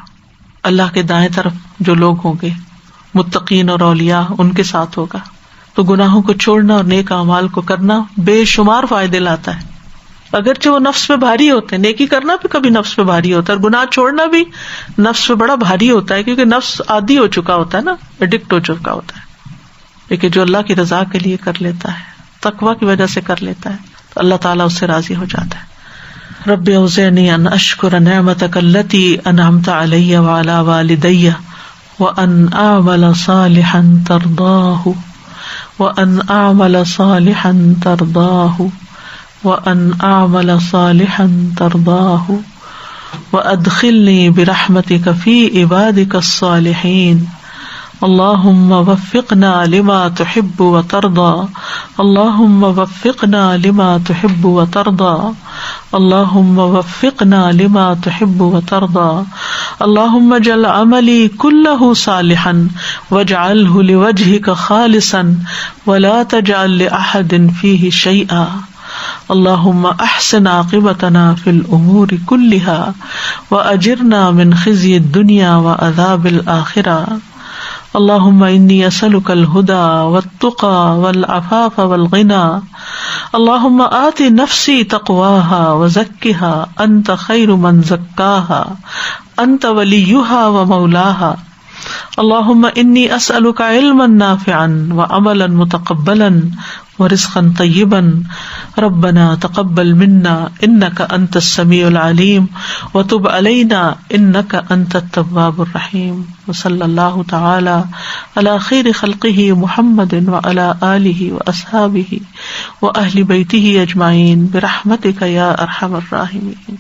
اللہ کے دائیں طرف جو لوگ ہوں گے متقین اور اولیاء ان کے ساتھ ہوگا۔ تو گناہوں کو چھوڑنا اور نیک اعمال کو کرنا بے شمار فائدے لاتا ہے، اگرچہ وہ نفس پہ بھاری ہوتے ہیں، نیکی کرنا بھی کبھی نفس پہ بھاری ہوتا ہے، اور گناہ چھوڑنا بھی نفس پہ بڑا بھاری ہوتا ہے کیونکہ نفس عادی ہو چکا ہوتا ہے نا، ایڈکٹ ہو چکا ہوتا ہے، لیکن جو اللہ کی رضا کے لیے کر لیتا ہے، تقویٰ کی وجہ سے کر لیتا ہے تو اللہ تعالیٰ اس سے راضی ہو جاتا ہے۔ رب اوزعنی ان اشکر نعمتک التی انعمت علی وعلی والدی وان اعمل صالحا ترضاہ وان اعمل صالحا ترضاہ وان اعمل صالحا ترضاہ وادخلنی برحمتک فی عبادک الصالحین اللہم وفقنا لما تحب وترضى اللہم وفقنا لما تحب وترضى اللہم وفقنا لما تحب وترضى اللہم اجعل عملی کلہ صالحا واجعلہ لوجہک خالصا ولا تجعل لأحد فیہ شیئا اللہم احسن عاقبتنا فی الامور کلہا واجرنا من خزی الدنیا وعذاب الآخرہ اللہم انی اسألک الہدی والتقی والعفاف والغنی اللہم آت نفسی تقواها وزکها انت خیر من زکاها انت ولیها ومولاها اللہم انی اسألک علما نافعا وعملا متقبلا ورزقا طیبا ربنا تقبل منا انک انت السمیع العلیم وتب علینا انک انت التواب الرحیم وصلی اللہ تعالی علی خیر خلقہ محمد وعلی آلہ واصحابہ واہل بیتہ اجمعین برحمتک یا ارحم الراحمین۔